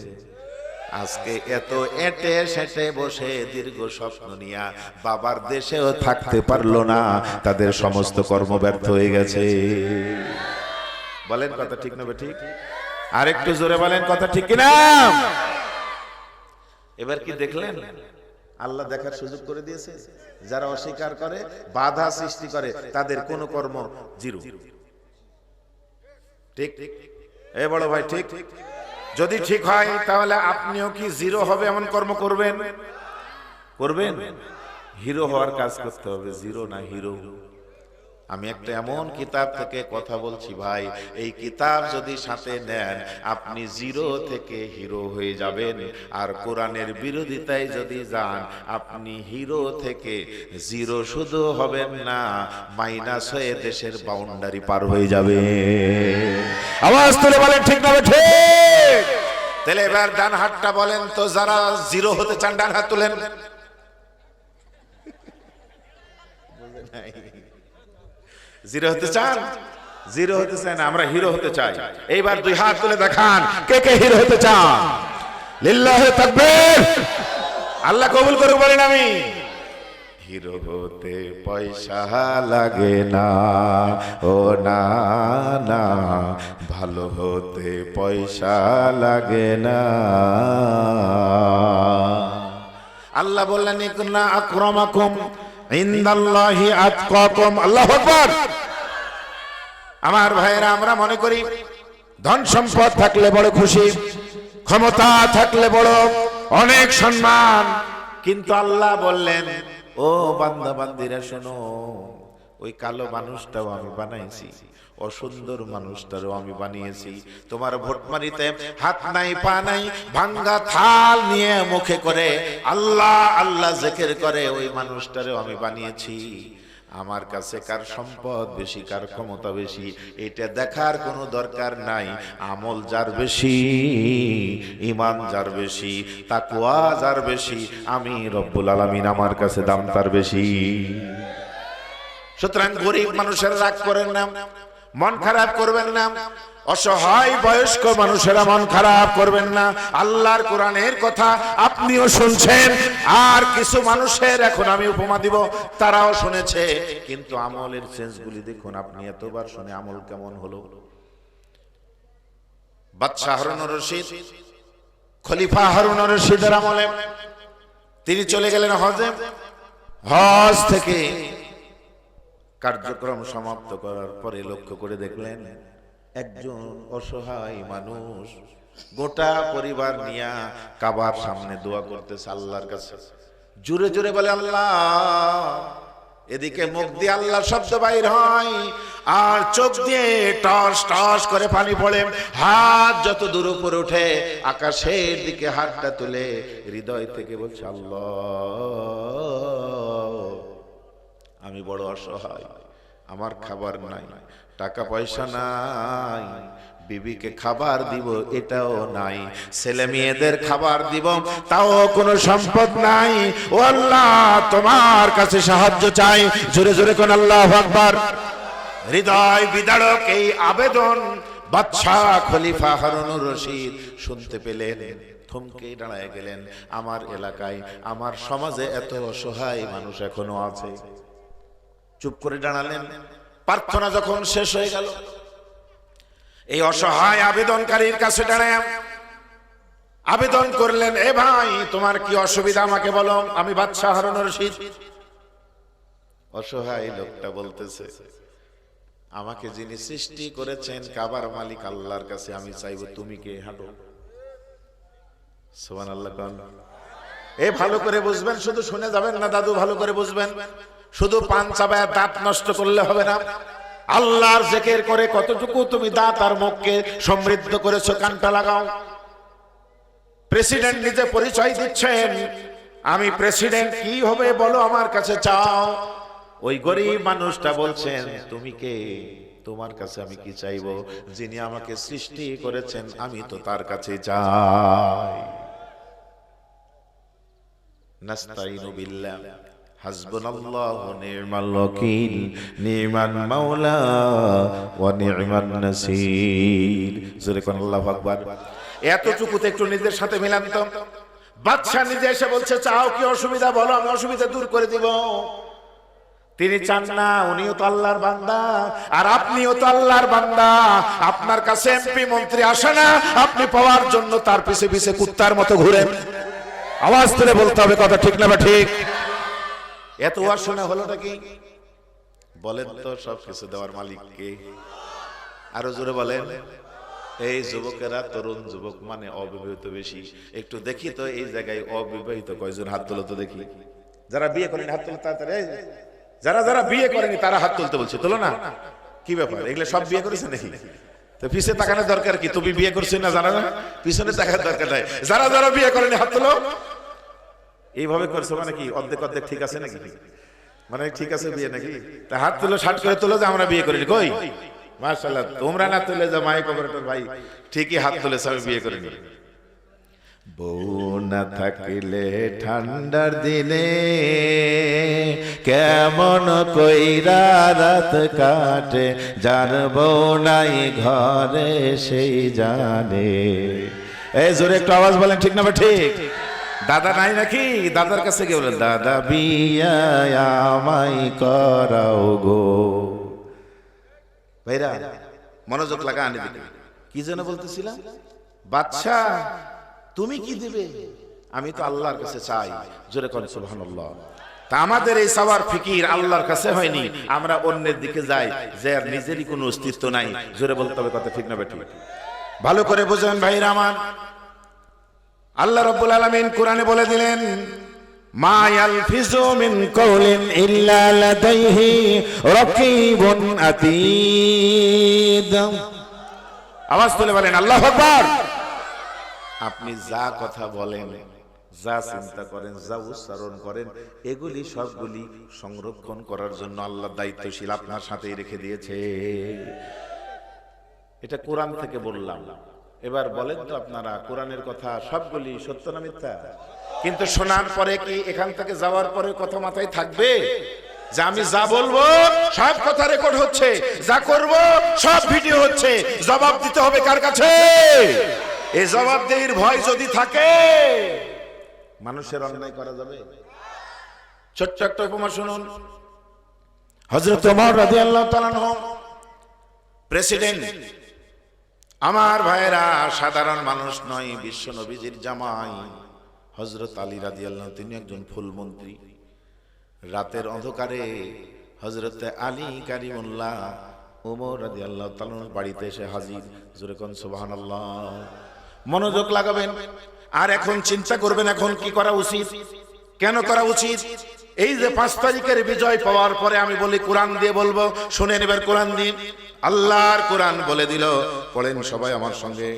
[SPEAKER 1] আজকে এত এটে সেটে বসে দীর্ঘ স্বপ্ন নিয়া বাবার দেশেও থাকতে পারলো না, তাদের সমস্ত কর্ম ব্যর্থ হয়ে গেছে। বলেন কথা ঠিক না ঠিক? আর একটু জোরে বলেন কথা ঠিক কিনা? এবার কি দেখলেন, আল্লাহ দেখার সুযোগ করে দিয়েছে। যারা অস্বীকার করে, বাধা সৃষ্টি করে, তাদের কোনো কর্ম জিরো। ঠিক? এ বড় ভাই ঠিক? যদি ঠিক হয় তাহলে আপনিও কি জিরো হবে এমন কর্ম করবেন? করবেন? হিরো হওয়ার কাজ করতে হবে, জিরো না হিরো। আমি একটা এমন কিতাব থেকে কথা বলছি ভাই, এই কিতাব যদি সাথে নেন, আপনি জিরো থেকে হিরো হয়ে যাবেন। আর কোরআনের বিরোধিতায় যদি যান, আপনি হিরো থেকে জিরো শুধু হবেন না, মাইনাস হয়ে দেশের বাউন্ডারি পার হয়ে যাবে। আওয়াজ তুলে বলেন ঠিক না ঠিক? তাহলে এবার ডান হাতটা বলেন তো, যারা জিরো হতে চান ডান হাত তুলেন। জিরো হতে চান? জিরো হতে চান না, আমরা হিরো হতে চাই। এইবার দুই হাত তুলে দেখান, কে কে হিরো হতে চান? লিল্লাহি তাকবীর। আল্লাহ কবুল করুক বলেন আমি। হিরো হতে পয়সা লাগে না, ও না না, ভালো হতে পয়সা লাগে না। আল্লাহ বললেন, ইন্না আকরামাকুম ইনদাল্লাহি আতকাকুম। আল্লাহু আকবার। আমার ভাইয়েরা, আমরা মনে করি ধন সম্পদ থাকলে বড় খুশি, ক্ষমতা থাকলে বড় অনেক সম্মান। কিন্তু আল্লাহ বললেন, ও বান্দা বান্দিরা শোনো, ওই কালো মানুষটাও আমি বানাইছি, অসুন্দর মানুষটারও আমি বানিয়েছি। তোমার ভোটমারিতে হাত নাই পা নাই, ভাঙ্গা থাল নিয়ে মুখে করে আল্লাহ আল্লাহ জিকির করে, ওই মানুষটারও আমি বানিয়েছি। আমার কাছে কার সম্পদ বেশি, কার ক্ষমতা বেশি, এটা দেখার কোনো দরকার নাই। আমল যার বেশি, ঈমান যার বেশি, তাকওয়া যার বেশি, আমি রব্বুল আলামিন আমার কাছে দাম তার বেশি। সুতরাং গরিব মানুষের রাগ করেন না, মন খারাপ করবেন না, অসহায় বয়স্ক মানুষেরা মন খারাপ করবেন না। আল্লাহর কোরআনের কথা আপনিও শুনছেন, আর কিছু মানুষের এখন আমি উপমা দিব, তারাও শুনেছে, কিন্তু আমলের চেঞ্জগুলি দেখুন। আপনি এতবার শুনে আমল কেমন হলো? বাদশাহ হারুনুর রশিদ, খলিফা হারুনুর রশিদের আমলে তিনি চলে গেলেন হজে। হজ থেকে কার্যক্রম সমাপ্ত করার পরে লক্ষ্য করে দেখলেন একজন অসহায় মানুষ গোটা পরিবার নিয়ে কাবার সামনে দোয়া করতেছে আল্লাহর কাছে, জোরে জোরে বলে আল্লাহ। এদিকে মুখ দিয়ে আল্লাহ শব্দ বাইর হয়, আর চোখ দিয়ে টস টস করে পানি পড়ে। হাত যত দূর উপরে উঠে, আকাশের দিকে হাতটা তুলে হৃদয় থেকে বলছে, আল্লাহ আমি বড় অসহায়, আমার খাবার নাই, টাকা পয়সা নাই, বিবিকে খাবার দিব এটাও নাই, ছেলে মেয়েদের খাবার দিব তাও কোনো সম্পদ নাই। ও আল্লাহ, তোমার কাছে সাহায্য চাই। জোরে জোরে কোন আল্লাহু আকবার। হৃদয় বিদারক এই আবেদন বাদশাহ খলিফা হারুনুর রশিদ শুনতে পেলেন, থমকে দাঁড়ায় গেলেন। আমার এলাকায়, আমার সমাজে এত অসহায় মানুষ এখনো আছে। চুপ করে দাঁড়ালেন। প্রার্থনা যখন শেষ হয়ে গেল, এই অসহায় আবেদনকারীর কাছে দাঁড়ায় আবেদন করলেন, এ ভাই তোমার কি অসুবিধা আমাকে বলো, আমি বাদশাহ হারুনুর রশিদ। অসহায় লোকটা বলতেছে, আমাকে যিনি সৃষ্টি করেছেন কাবার মালিক আল্লাহর কাছে আমি চাইবো তুমি কে? হাঁটো। সুবহানাল্লাহ। এ ভালো করে বুঝবেন, শুধু শুনে যাবেন না দাদু, ভালো করে বুঝবেন। শুধু পান চাবায় দাঁত নষ্ট করলে হবে না। আল্লাহর জিকির করে কতটুকু তুমি দাঁত আর মুখকে সমৃদ্ধ করেছো, কানটা লাগাও। প্রেসিডেন্ট নিজে পরিচয় দিচ্ছেন, আমি প্রেসিডেন্ট, কি হবে বলো আমার কাছে চাও। ওই গরিব মানুষটা বলছেন, তুমি কে? তোমার কাছে আমি কি চাইবো? যিনি আমাকে সৃষ্টি করেছেন আমি তো তার কাছে চাই। নাস্তাইনু বিল্লাহ হাসবুনাল্লাহু নি'মাল ওয়াকিল নি'মান মাওলা ওয়া নি'মান নাসির। জোরে কোন আল্লাহু আকবার। এতটুকুতে একটু নিজের সাথে মিলান তো। বাদশা নিজে এসে বলছে, চাও কি অসুবিধা বলো, আমি অসুবিধা দূর করে দিব। তিনি চান না, উনিও তো আল্লাহর বান্দা আর আপনিও তো আল্লাহর বান্দা। আপনার কাছে এমপি মন্ত্রী আসে না, আপনি পাওয়ার জন্য তার পিছে পিছে কুত্তার মতো ঘুরেন। আওয়াজ তুলে বলতে হবে কথা, ঠিক না বা ঠিক? এত আর শোনা হলোটা কি? বলেন তো, সব কিছু দেওয়ার মালিক কে? আরো জোরে বলেন। এই যুবকেরা, তরুণ যুবক মানে অবিবাহিত বেশি। একটু দেখি তো এই জায়গায় অবিবাহিত কয়জন হাত তোলো তো দেখি। যারা বিয়ে করেনি হাত তোলো তাড়াতাড়ি। যারা যারা বিয়ে করেনি তারা হাত তুলতে বলছে, তোলো না। কি ব্যাপার, এগুলো সব বিয়ে করেছে নাকি? তো পিছে তাকানোর দরকার কি? তুমি বিয়ে করছো না জানা না, পিছনে তাকার দরকার নাই। যারা যারা বিয়ে করেনি হাত তোলো। এইভাবে করছো মানে কি অর্ধেক অর্ধেক ঠিক আছে নাকি? মানে ঠিক আছে বিয়ে নাকি? তা হাত তুলো, শার্ট করে তোলো যে আমরা বিয়ে করিনি। কই মাশাআল্লাহ, তোমরা না তুলে যা মাইক অপারেটর ভাই ঠিকই হাত তুলেছে, আমি বিয়ে করিনি। বউ না থাকলে ঠান্ডার দিনে কেমন কইরা রাত কাটে, যার বউ নাই ঘরে সেই জানে। এই জোরে একটু আওয়াজ বলেন, ঠিক না বা ঠিক? দাদা নাই নাকি? দাদার কাছে গিয়ে বলেন, দাদা বিয়া আমায় করাও গো। ভাইরা মনোযোগ লাগা, আনি দিকে কি যেন বলতেছিলাম। বাদশা তুমি কি দিবে? আমি তো আল্লাহর কাছে চাই। জোরে কোন সুবহানাল্লাহ। তা আমাদের এই সাওয়ার ফিকির আল্লাহর কাছে হয়নি, আমরা অন্যের দিকে যাই যে আর নিজেরই কোনো অস্তিত্ব নাই। জোরে বলতে হবে কথা, ঠিক না বেঠিক? ভালো করে বুঝেন ভাইরা আমার। আল্লাহ রাব্বুল আলামিন কোরআনে বলে দিলেন, মা ইয়ালফিজু মিন কাওলিন ইল্লা লাদাইহি রাকিবুন আতীদ। আওয়াজ তুলে বলেন আল্লাহু আকবার। আপনি যা কথা বলেন, যা চিন্তা করেন, যা উচ্চারণ করেন, এগুলি সবগুলি সংরক্ষণ করার জন্য আল্লাহ দায়িত্বশীল, আপনার সাথেই রেখে দিয়েছে। এটা কোরআন থেকে বললাম। এবার বলেন তো আপনারা, কোরআনের কথা সবগুলি সত্য না মিথ্যা? কিন্তু শোনার পরে কি এখান থেকে যাওয়ার পরে কথা মাথায় থাকবে? যে আমি যা বলবো সব কথা রেকর্ড হচ্ছে, যা করব সব ভিডিও হচ্ছে, জবাব দিতে হবে কার কাছে? এই জবাবদেহির ভয় যদি থাকে মানুষের অন্যায় করা যাবে? ছোট্ট একটা উপমা শুনুন। হযরত ওমর রাদিয়াল্লাহু তাআলা আনহু প্রেসিডেন্ট। আমার ভাইয়েরা সাধারণ মানুষ নয়, বিশ্ব নবীজির জামাই হযরত আলী রাদিয়াল্লাহু, তিনি একজন ফুলমন্ত্রী। রাতের অন্ধকারে হযরত আলী কারিমুল্লাহ ওমর রাদিয়াল্লাহু তাআলা বাড়িতে এসে হাজির। জোরে কোন সুবহানাল্লাহ। মনোযোগ লাগাবেন আর এখন চিন্তা করবেন এখন কি করা উচিত, কেন করা উচিত। এই যে 5 তারিখের বিজয় পাওয়ার পরে আমি বলি কোরআন দিয়ে বলবো, শুনে নেবেন কোরআন দিয়ে। আল্লাহর কোরআন বলে দিল, পড়েন সবাই আমার সঙ্গে।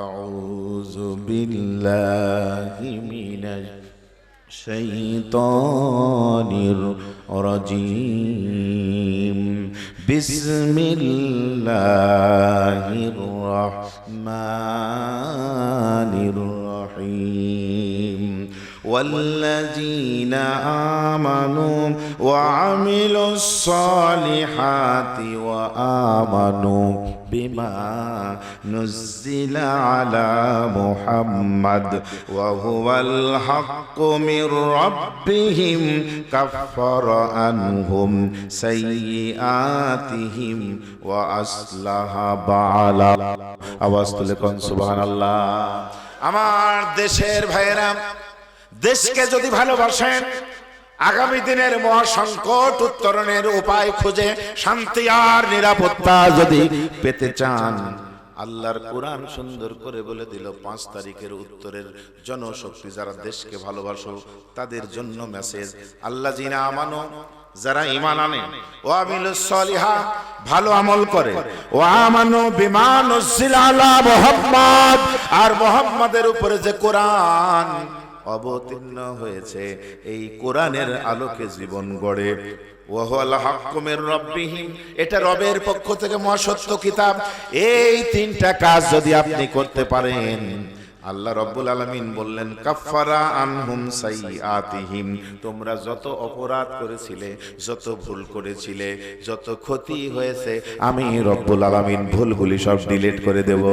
[SPEAKER 1] আউযু বিল্লাহি মিনাশ শাইতানির রাজিম। বিসমিল্লাহির রাহমানির রহিম। والذين آمنوا وعملوا الصالحات وآمنوا بما نزل على محمد وهو الحق من ربهم كفر عنهم سيئاتهم وأصلح بالهم। আওয়াজ তুলে কোন সুবহানাল্লাহ। আমার দেশের ভাইয়েরা, দেশকে যদি ভালোবাসেন, আগামী দিনের মহাসংকট উত্তরণের উপায় খুঁজে শান্তি আর নিরাপত্তা যদি পেতে চান, আল্লাহর কোরআন সুন্দর করে বলে দিল 5 তারিখের উত্তরের জনশক্তি যারা দেশকে ভালোবাসো তাদের জন্য মেসেজ। আল্লাযিনা আমানু, যারা ঈমান আনে, ওয়া আমিলুস সলিহা, ভালো আমল করে, ওয়া আমানু বিমা নুজিলা আলা মুহাম্মদ, আর মুহাম্মাদের উপরে যে কোরআন অবতীর্ণ হয়েছে এই কোরআনের আলোকে জীবন গড়ে। ওয়াহুয়াল হাক্কু মির রাব্বিহিম, এটা রবের পক্ষ থেকে মহাসত্য কিতাব। এই 3টা কাজ যদি আপনি করতে পারেন, আল্লাহ রাব্বুল আলামিন বললেন কাফারা আনহুম সাইয়্যাতিহিম, তোমরা যত অপরাধ করেছিলে, যত ভুল করেছিলে, যত ক্ষতি হয়েছে, আমি রব্বুল আলামিন ভুলগুলি সব ডিলিট করে দেব।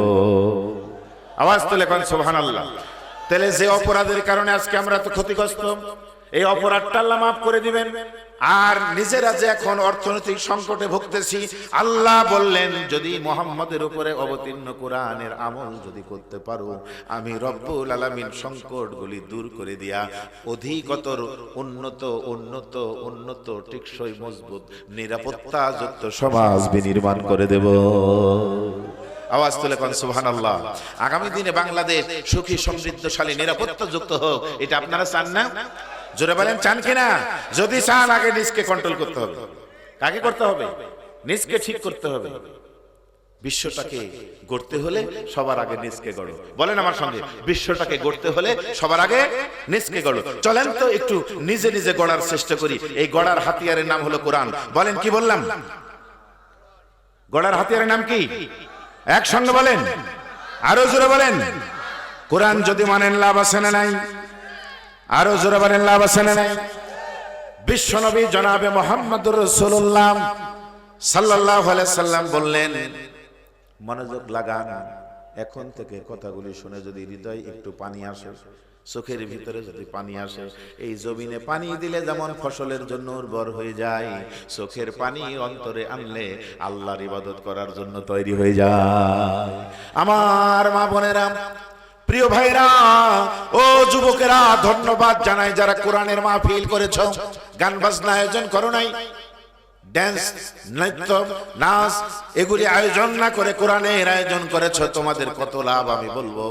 [SPEAKER 1] আওয়াজ তুলে কোন সুবহানাল্লাহ। তাহলে যে অপরাধের কারণে আজকে আমরা তো ক্ষতিগ্রস্ত, এই অপরাধটা আল্লাহ মাফ করে দিবেন। আর নিজেরা যে এখন অর্থনৈতিক সংকটে ভুগতেছি, আল্লাহ বললেন যদি মুহাম্মাদের উপরে অবতীর্ণ কোরআনের আমল যদি করতে পারো, আমি রব্বুল আলামিন সংকটগুলি দূর করে দিয়া অধিকতর উন্নত উন্নত উন্নত টেকসই মজবুত নিরাপত্তাযুক্ত সমাজ বিনির্মাণ করে দেব। আওয়াজ তুলে কোন সুবহানাল্লাহ। আগামী দিনে বাংলাদেশ সুখী সমৃদ্ধশালী নিরাপত্তাযুক্ত হোক, এটা আপনারা চান না? জোরে বলেন চান কিনা? যদি চান আগে নিজকে কন্ট্রোল করতে হবে। কাকে করতে হবে? নিজকে ঠিক করতে হবে। বিশ্বটাকে গড়তে হলে সবার আগে নিজকে গড়ো। বলেন আমার সঙ্গে, বিশ্বটাকে গড়তে হলে সবার আগে নিজকে গড়ো। চলেন তো একটু নিজে নিজে গড়ার চেষ্টা করি। এই গড়ার হাতিয়ারের নাম হলো কোরআন। বলেন কি বললাম? গড়ার হাতিয়ারের নাম কি? একসঙ্গে বলেন, আরো জোরে বলেন। কোরআন যদি মানেন লাভ আছে না নাই? আরো জোরে বলেন লাভ আছে না নাই? বিশ্বনবী জনাবে মুহাম্মদুর রাসূলুল্লাহ সাল্লাল্লাহু আলাইহি সাল্লাম বললেন, মনোযোগ লাগান, এখন থেকে কথাগুলি শুনে যদি হৃদয় একটু পানি আসে, চোখের ভিতরে যদি পানি আসে, এই জমিনে পানি দিলে যেমন ফসলের জন্য উর্বর হয়ে যায়, চোখের পানি অন্তরে আনলে আল্লাহর ইবাদত করার জন্য তৈরি হয়ে যায়। আমার মা বোনেরা, প্রিয় ভাইরা, ও যুবকেরা, ধন্যবাদ জানাই যারা কোরআনের মাহফিল করেছো, গান বাজনা আয়োজন করো নাই, ড্যান্স নৃত্য নাচ এগুলি আয়োজন না করে কোরআনের আয়োজন করেছো। তোমাদের কত লাভ আমি বলবো।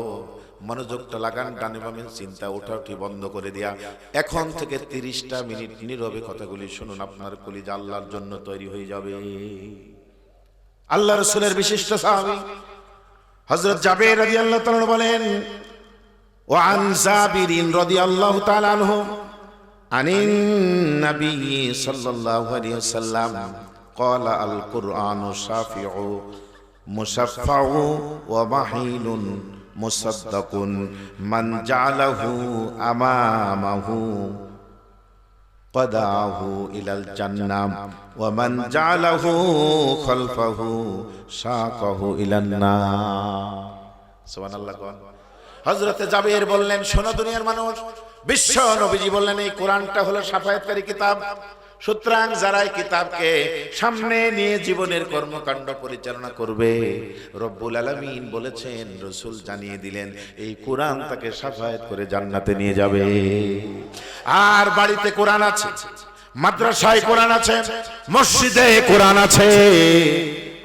[SPEAKER 1] মনোযোগটা লাগান, ডানে বামে চিন্তা ওঠাউঠি বন্ধ করে দিয়া এখন থেকে 30টা মিনিট নীরবে কথাগুলি শুনুন। আপনার কলিজা আল্লাহর জন্য তৈরি হয়ে যাবে। আল্লাহ রাসূলের বিশিষ্ট সাহাবী হযরত জাবের রাদিয়াল্লাহু তাআলা বলেন, ওয়া আন জাবিরিন রাদিয়াল্লাহু তাআলা আনহু আনিন নবী সাল্লাল্লাহু আলাইহি ওয়াসাল্লাম ক্বালা আল কুরআনু শাফিউ মুশাফফাউ ওয়া মাহিনুন মুসাদ্দাকুন মান জাআলাহু আমামাহু قداه إلى الجنة ومن جعله خلفه ساقه إلى النار سبحان الله হযরতে জাবের বললেন, শোনো দুনিয়ার মানুষ, বিশ্ব নবীজি বললেন এই কোরআনটা হলো শাফায়াতকারী কিতাব। সুতরাং যারা এই কিতাবকে সামনে নিয়ে জীবনের কর্মকাণ্ড পরিচালনা করবে, রব্বুল আলামিন বলেছেন, রাসূল জানিয়ে দিলেন, এই কোরআন তাকে শাফায়াত করে জান্নাতে নিয়ে যাবে। আর বাড়িতে কোরআন আছে, মাদ্রাসায় কোরআন আছে, মসজিদে কোরআন আছে,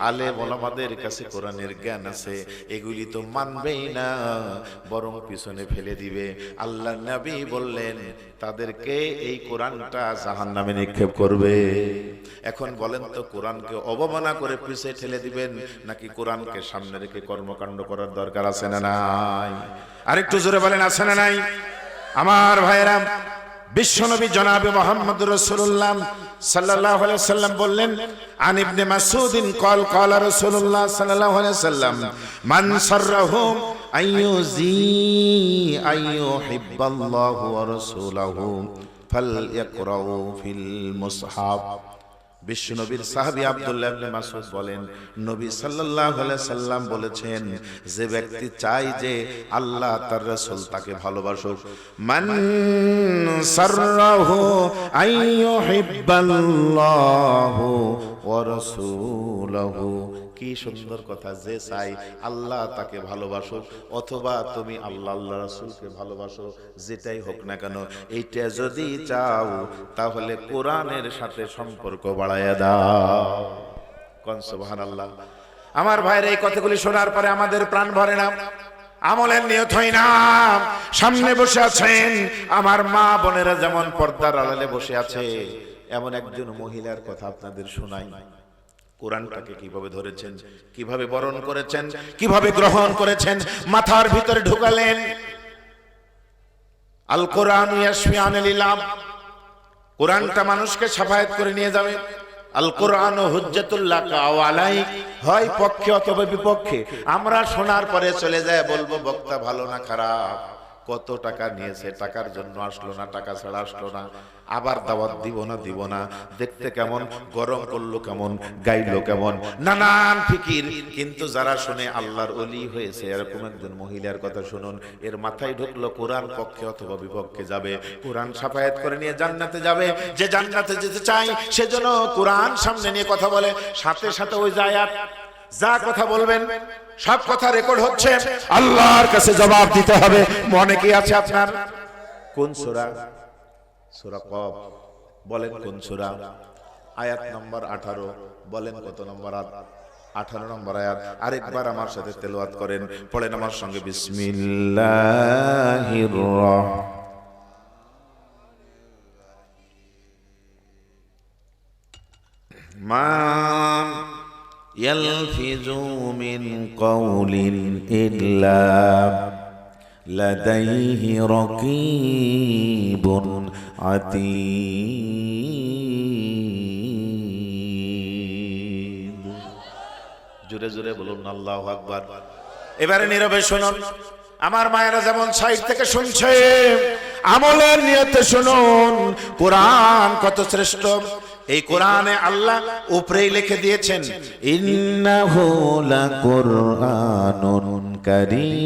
[SPEAKER 1] আলেম ওলামাদের কাছে কোরআনের জ্ঞান আছে, এগুলি তো মানবেই না, বরং পিছনে ফেলে দিবে। আল্লাহ নবী বললেন তাদেরকে এই কোরআনটা জাহান্নামে নিক্ষেপ করবে। এখন বলেন তো, কোরআনকে অবমাননা করে পিছে ঠেলে দিবেন নাকি কোরআনকে সামনে রেখে কর্মকাণ্ড করার দরকার আছে না নাই? আরেকটু জোরে বলেন, আছে না নাই? আমার ভাইরা, বিশ্বনবী জনাবে মুহাম্মদুর রাসূলুল্লাহ সাল্লাল্লাহু আলাইহি ওয়াসাল্লাম বললেন, আন ইবনে মাসউদিন ক্বাল ক্বালা রাসূলুল্লাহ সাল্লাল্লাহু আলাইহি ওয়াসাল্লাম মান সাররাহু আইয়ুজি আইয়ুহিব্বাল্লাহু ওয়া রাসূলুহু ফালইকরাউ ফিল মুসহাফ। বিশ্বনবীর সাহাবী আব্দুল্লাহ ইবনে মাসউদ বলেন, নবী সাল্লাল্লাহু আলাইহি সাল্লাম বলেছেন, যে ব্যক্তি চায় যে আল্লাহ তার রাসূল তাকে ভালোবাসুক, মান সাররাহু আইয়ুহিব্বাল্লাহু ওয়া রাসূলুহু। কি সুন্দর কথা, যে চাই আল্লাহ তাকে ভালোবাসুক অথবা তুমি আল্লাহ আল্লাহ রাসূলকে ভালোবাসো, যেটাই হোক না কেন, এইটা যদি চাও তাহলে কোরআনের সাথে সম্পর্ক বাড়ায়া দাও। কোন সুবহানাল্লাহ। আমার ভাইরা, এই কথাগুলি শোনার পরে আমাদের প্রাণ ভরে না, আমলের নিয়ত হয় না। সামনে বসে আছেন আমার মা বোনেরা, যেমন পর্দার আড়ালে বসে আছে, এমন একজন মহিলার কথা আপনাদের শোনাই। কোরআনটাকে কিভাবে ধরেছেন, কিভাবে বরণ করেছেন, কিভাবে গ্রহণ করেছেন, মাথার ভিতরে ঢুকালেন। আল কোরআন ইয়াশফি আনিল ইলাম, কোরআনটা মানুষকে শাফায়াত করে নিয়ে যাবে। আল কোরআন হুজ্জাতুল লাকা ওয়া আলাইক, হয় পক্ষে অথবা বিপক্ষে। আমরা শোনার পরে চলে যায় বলবো বক্তা ভালো না খারাপ, কত টাকা নিয়েছে, টাকার জন্য আসলো না, টাকা ছাড়া আসলো না, আবার দাওয়াত দিব না, দেখতে কেমন, গরম করলো কেমন, গাইলো কেমন, নানান ফিকির। কিন্তু যারা শুনে আল্লাহর ওলি হয়েছে, এরকম একজন মহিলার কথা শুনুন, এর মাথায় ঢুকলো কোরআন পক্ষে অথবা বিপক্ষে যাবে, কোরআন শাফায়াত করে নিয়ে জান্নাতে যাবে। যে জান্নাতে যেতে চায় সেজন্য কোরআন সামনে নিয়ে কথা বলে, সাথে সাথে ওই আয়াত যা কথা বলবেন সব কথা রেকর্ড হচ্ছে, আল্লাহর কাছে জবাব দিতে হবে। মনে কি আছে আপনার? কোন সূরা? সূরা কফ। বলেন কোন সূরা? আয়াত নম্বর 18। বলেন কত নম্বর আয়াত? 18 নম্বর আয়াত। আরেকবার আমার সাথে তেলাওয়াত করেন, পড়েন আমার সঙ্গে, বিসমিল্লাহির রাহমানির ইয়ালফিজু মিন কাউলিন ইল্লা লাদাইহি রাকীবুন আতীদ। জোরে জোরে বলুন আল্লাহু আকবার। এবারে নীরবে শুনুন, আমার মায়েরা যেমন সাইড থেকে শুনছে, আমলের নিয়তে শুনুন। কোরআন কত শ্রেষ্ঠ! এই কোরআনে আল্লাহ উপরেই লিখে দিয়েছেন, ইন্নাহু লাকুরআনুন কারীম।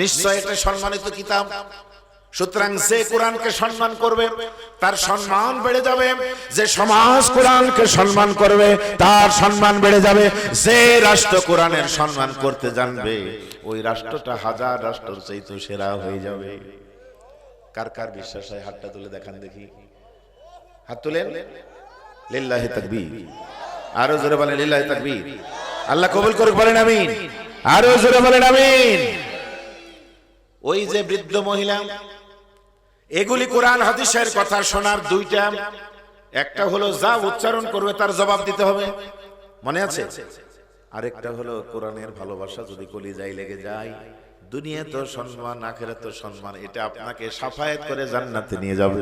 [SPEAKER 1] নিশ্চয় এটা সম্মানিত কিতাব। সুতরাং যে কোরআনকে সম্মান করবে তার সম্মান বেড়ে যাবে, যে সমাজ কোরআনকে সম্মান করবে তার সম্মান বেড়ে যাবে, যে রাষ্ট্র কোরআনের সম্মান করতে জানবে ওই রাষ্ট্রটা হাজার রাষ্ট্রের চাইতে সেরা হয়ে যাবে। কার কার বিশ্বাস হয়? হাতটা তুলে দেখান দেখি, হাত তুলেন। লিল্লাহি তাকবীর। আরো জোরে বলেন লিল্লাহি তাকবীর। আল্লাহ কবুল করুক, বলেন আমিন। আরো জোরে বলেন আমিন। ওই যে বৃদ্ধ মহিলা, এগুলি কোরআন হাদিসের কথা শোনার দুইটা, একটা হলো যা উচ্চারণ করবে তার জবাব দিতে হবে, মনে আছে? আরেকটা হলো কোরআনের ভালোবাসা যদি কলিজায় লেগে যায়, দুনিয়া তো সম্মান, আখিরাত তো সম্মান, এটা আপনাকে শাফায়াত করে জান্নাতে নিয়ে যাবে।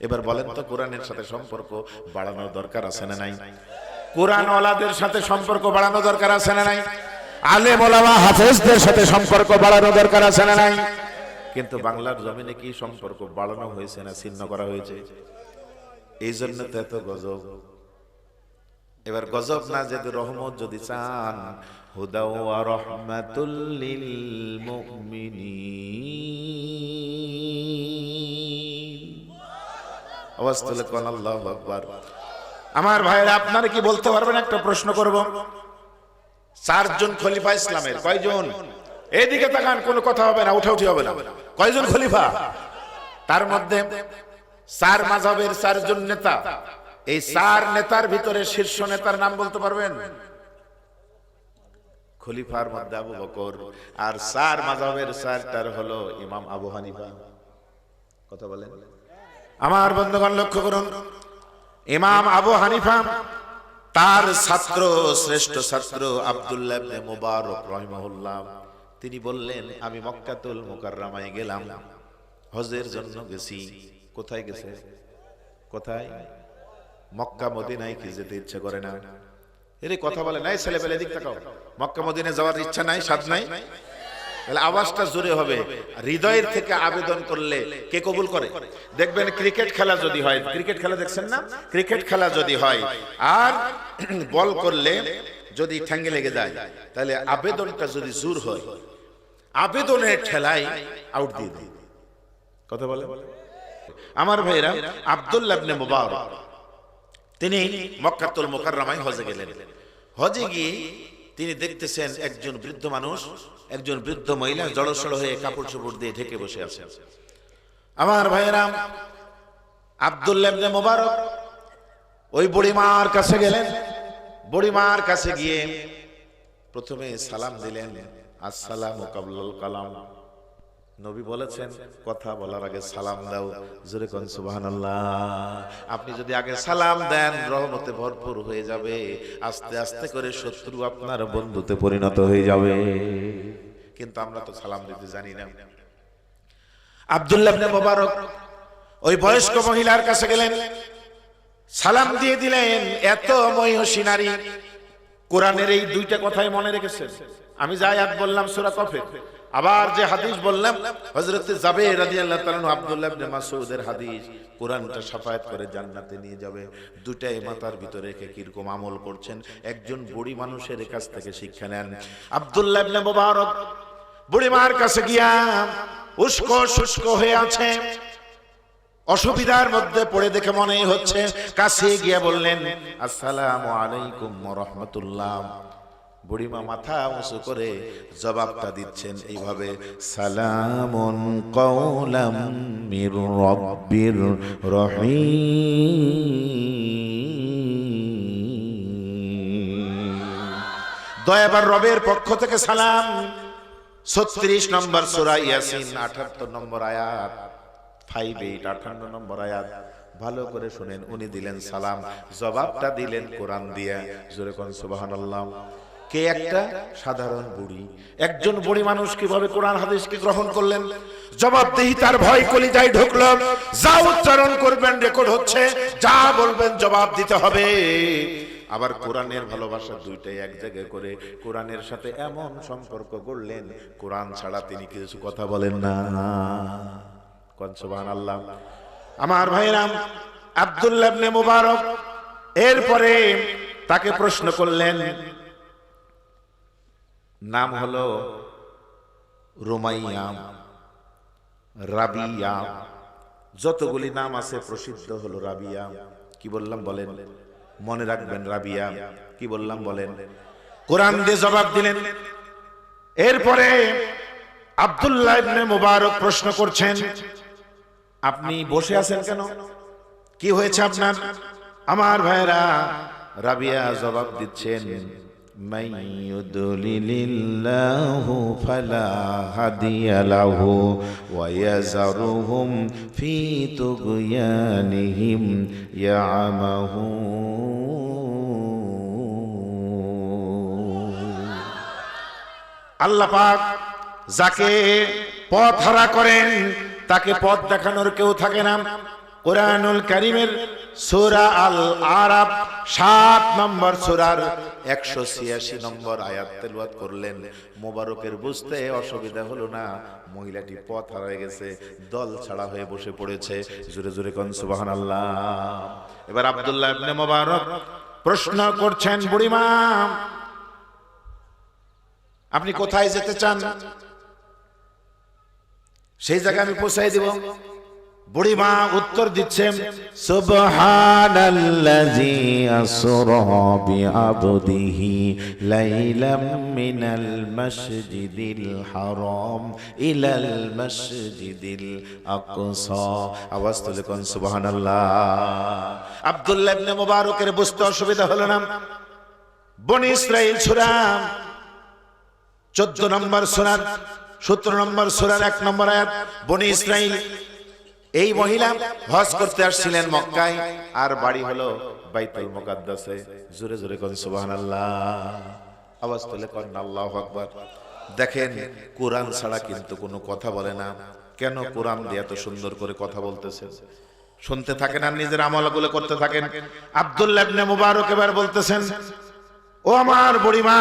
[SPEAKER 1] এবার বলেন তো, কোরআনের সাথে সম্পর্ক বাড়ানোর দরকার আছে না নাই? কোরআন ওয়ালাদের সাথে সম্পর্ক বাড়ানো দরকার আছে না নাই? আলেম ওলামা হাফেজদের সাথে সম্পর্ক বাড়ানো দরকার আছে না নাই? কিন্তু বাংলার জমিনে কি সম্পর্ক বাড়ানো হয়েছে না ছিন্ন করা হয়েছে? এই জন্য তো এত গজব। এবার গজব না, যদি রহমত যদি চান, হুদা ওয়া রাহমাতুল লিল মুমিনিন। আওয়াজ তুলে কোন আল্লাহু আকবার। আমার ভাইরা, আপনারা কি বলতে পারবেন? একটা প্রশ্ন করব। 4 জন খলিফা ইসলামের, কয়জন? এইদিকে তাকান, কোনো কথা হবে না, উঠাউঠি হবে না। কয়জন খলিফা? তার মধ্যে 4 মাযহাবের 4 জন নেতা। এই 4 নেতার ভিতরে শীর্ষ নেতার নাম বলতে পারবেন? খলিফার মধ্যে আবু বকর, আর 4 মাযহাবের 4টার হলো ইমাম আবু হানিফা। কথা বলেন। আমার বন্ধুগণ লক্ষ্য করুন, ইমাম আবু হানিফা, তার ছাত্র, শ্রেষ্ঠ ছাত্র আব্দুল্লাহ ইবনে মুবারক রাহিমাহুল্লাহ, তিনি বললেন, আমি মক্কাতুল মুকাররমায় গেলাম, হজের জন্য গেছি। কোথায় গেছে? কোথায়? মক্কা মদিনায় কি যেতে ইচ্ছে করে না? এর কথা বলে নাই ছেলে পেলে, দিক তাকাও। মক্কা মদিনায় যাওয়ার ইচ্ছা নাই, স্বাদ নাই? তাহলে আওয়াজটা জোরে হবে। হৃদয়ের থেকে আবেদন করলে কে কবুল করে? দেখবেন ক্রিকেট খেলা যদি হয়, ক্রিকেট খেলা দেখছেন না? ক্রিকেট খেলা যদি হয় আর বল করলে যদি ঠ্যাঙ্গে লেগে যায়, তাহলে আবেদনটা যদি জোর হয়, আবেদনের ঠেলায় আউট দিয়ে দেয়। কথা বলে। আমার ভাইরা, আব্দুল্লাহ ইবনে মুবারক তিনি মক্কাতুল মুকাররমায় হজে গেলেন। হজে গিয়ে তিনি দেখতেছেন একজন বৃদ্ধ মানুষ, একজন বৃদ্ধ মহিলা জড়সড় হয়ে কাপড় চোপড় দিয়ে ঢেকে বসে আছে। আমার ভাইরা, আব্দুল্লাহ ইবনে মুবারক ওই বুড়িমার কাছে গেলেন। বুড়িমার কাছে গিয়ে প্রথমে সালাম দিলেন, আসসালামু কাবলাল কালাম। নবী বলেছেন, কথা বলার আগে সালাম দাও। জোরে কোন সুবহানাল্লাহ। আপনি যদি আগে সালাম দেন, রহমতে ভরপুর হয়ে যাবে, আস্তে আস্তে করে শত্রু আপনার বন্ধুতে পরিণত হয়ে যাবে। কিন্তু আমরা তো সালাম দিতে জানি না। আব্দুল্লাহ ইবনে মুবারক ওই বয়স্ক মহিলার কাছে গেলেন, সালাম দিয়ে দিলেন। এত মহিষী নারী, কোরআনের এই 2টা কথাই মনে রেখেছেন। আমি যে আয়াত বললাম সূরা কফের, আবার যে হাদিস বললাম হযরত জাবের রাদিয়াল্লাহু তাআলা আনহু, আব্দুল্লাহ ইবনে মাসউদের হাদিস, কোরআনটা শাফায়াত করে জান্নাতে নিয়ে যাবে। 2টাই মাথার ভিতরে রেখে কিরকম আমল করছেন, একজন বুড়ি মানুষের কাছ থেকে শিক্ষা নেন। আব্দুল্লাহ ইবনে মুবারক বুড়িমার কাছে গিয়া উস্কো শুষ্ক হয়ে আছে, অসুবিধার মধ্যে পড়ে দেখে মনে হচ্ছে, কাছে গিয়া বললেন, আসসালামু আলাইকুম ওয়া রাহমাতুল্লাহ। বুড়িমা মাথা উঁচু করে জবাবটা দিচ্ছেন এইভাবে, সালামুন কাওলাম মির রাব্বির রহিম। দয়াবান রবের পক্ষ থেকে সালাম। 36 নম্বর সূরা ইয়াসিন 78 নম্বর আয়াত, 58 নম্বর আয়াত। ভালো করে শুনেন, উনি দিলেন সালাম, জবাবটা দিলেন কোরআন দিয়া। জোরে কোন সুবহানাল্লাহ। কে? একটা সাধারণ বুড়ি। একজন বুড়ি মানুষ কিভাবে কোরআন হাদিসকে গ্রহণ করলেন, জবাবদিহি তার ভয় কলিজায় ঢুকলো। যা উচ্চারণ করবেন রেকর্ড হচ্ছে, যা বলবেন জবাব দিতে হবে। আবার কোরআনের ভালোবাসা 2টাই এক জায়গায় করে কোরআনের সাথে এমন সম্পর্ক গড়লেন, কোরআন ছাড়া তিনি কিছু কথা বলেন না। কোন সুবহানাল্লাহ। আমার ভাইরাম, আব্দুল্লাহ ইবনে মুবারক এরপরে তাকে প্রশ্ন করলেন, নাম হলো রুমাইয়া, রাবিয়া, যতগুলি নাম আছে প্রসিদ্ধ হলো রাবিয়া। কি বললাম বলেন? মনে রাখবেন, রাবিয়া। কি বললাম বলেন? কোরআন দিয়ে জবাব দিলেন। এরপরে আব্দুল্লাহ ইবনে মুবারক প্রশ্ন করছেন, আপনি বসে আছেন কেন? কি হয়েছে আপনার? আমার ভাইরা, রাবিয়া জবাব দিচ্ছেন, মান ইউদলিলিল্লাহু ফালা হাদিয়া লাহু ওয়া ইয়াযরুহুম ফি তুগয়ানিহিম ইয়ামাহুন। আল্লাহ পাক যাকে পথ হারা করেন, তাকে পথ দেখানোর কেউ থাকে না। কুরআনুল কারীমের সূরা আল আরাফ 7 নম্বর সূরার 186 নম্বর আয়াত তেলাওয়াত করলেন। মোবারকের বুঝতে অসুবিধা হলো না, মহিলাটি পথ হারিয়ে গেছে, দল ছাড়া হয়ে বসে পড়েছে। জোরে জোরে কোন সুবহানাল্লাহ। এবার আব্দুল্লাহ ইবনে মুবারক প্রশ্ন করছেন, বুড়িমা আপনি কোথায় যেতে চান? সেই জায়গায় আমি পৌঁছাই দিব। বুড়িমা উত্তর দিচ্ছেন, সুবহানাল্লাযী আসরা বিআবদিহি লাইলাম মিনাল মাসজিদিল হারাম ইলাল মাসজিদিল আকসা। আওয়াজ তুলে কোন সুবহানাল্লাহ। আব্দুল্লাহ ইবনে মুবারকের বুঝতে অসুবিধা হলো না। বনী ইসরাঈল সূরা 14 নম্বর সূরা 17 নম্বর সূরার 1 নম্বর আয়াত। বনী ইসরাঈল, এই মহিলা হজ করতে আসছিলেন মক্কায়, আর বাড়ি হলো বাইতুল মুকাদ্দাসে। জোরে জোরে কোন সুবহানাল্লাহ। আওয়াজ তুলে কোন আল্লাহু আকবার। দেখেন কোরআন ছাড়া কিন্তু কোনো কথা বলে না। কেন কোরআন দিয়ে এত সুন্দর করে কথা বলতেছেন? শুনতে থাকেন আর নিজের আমলগুলো করতে থাকেন। আব্দুল্লাহ ইবনে মুবারক এবার বলতেছেন, ও আমার বুড়িমা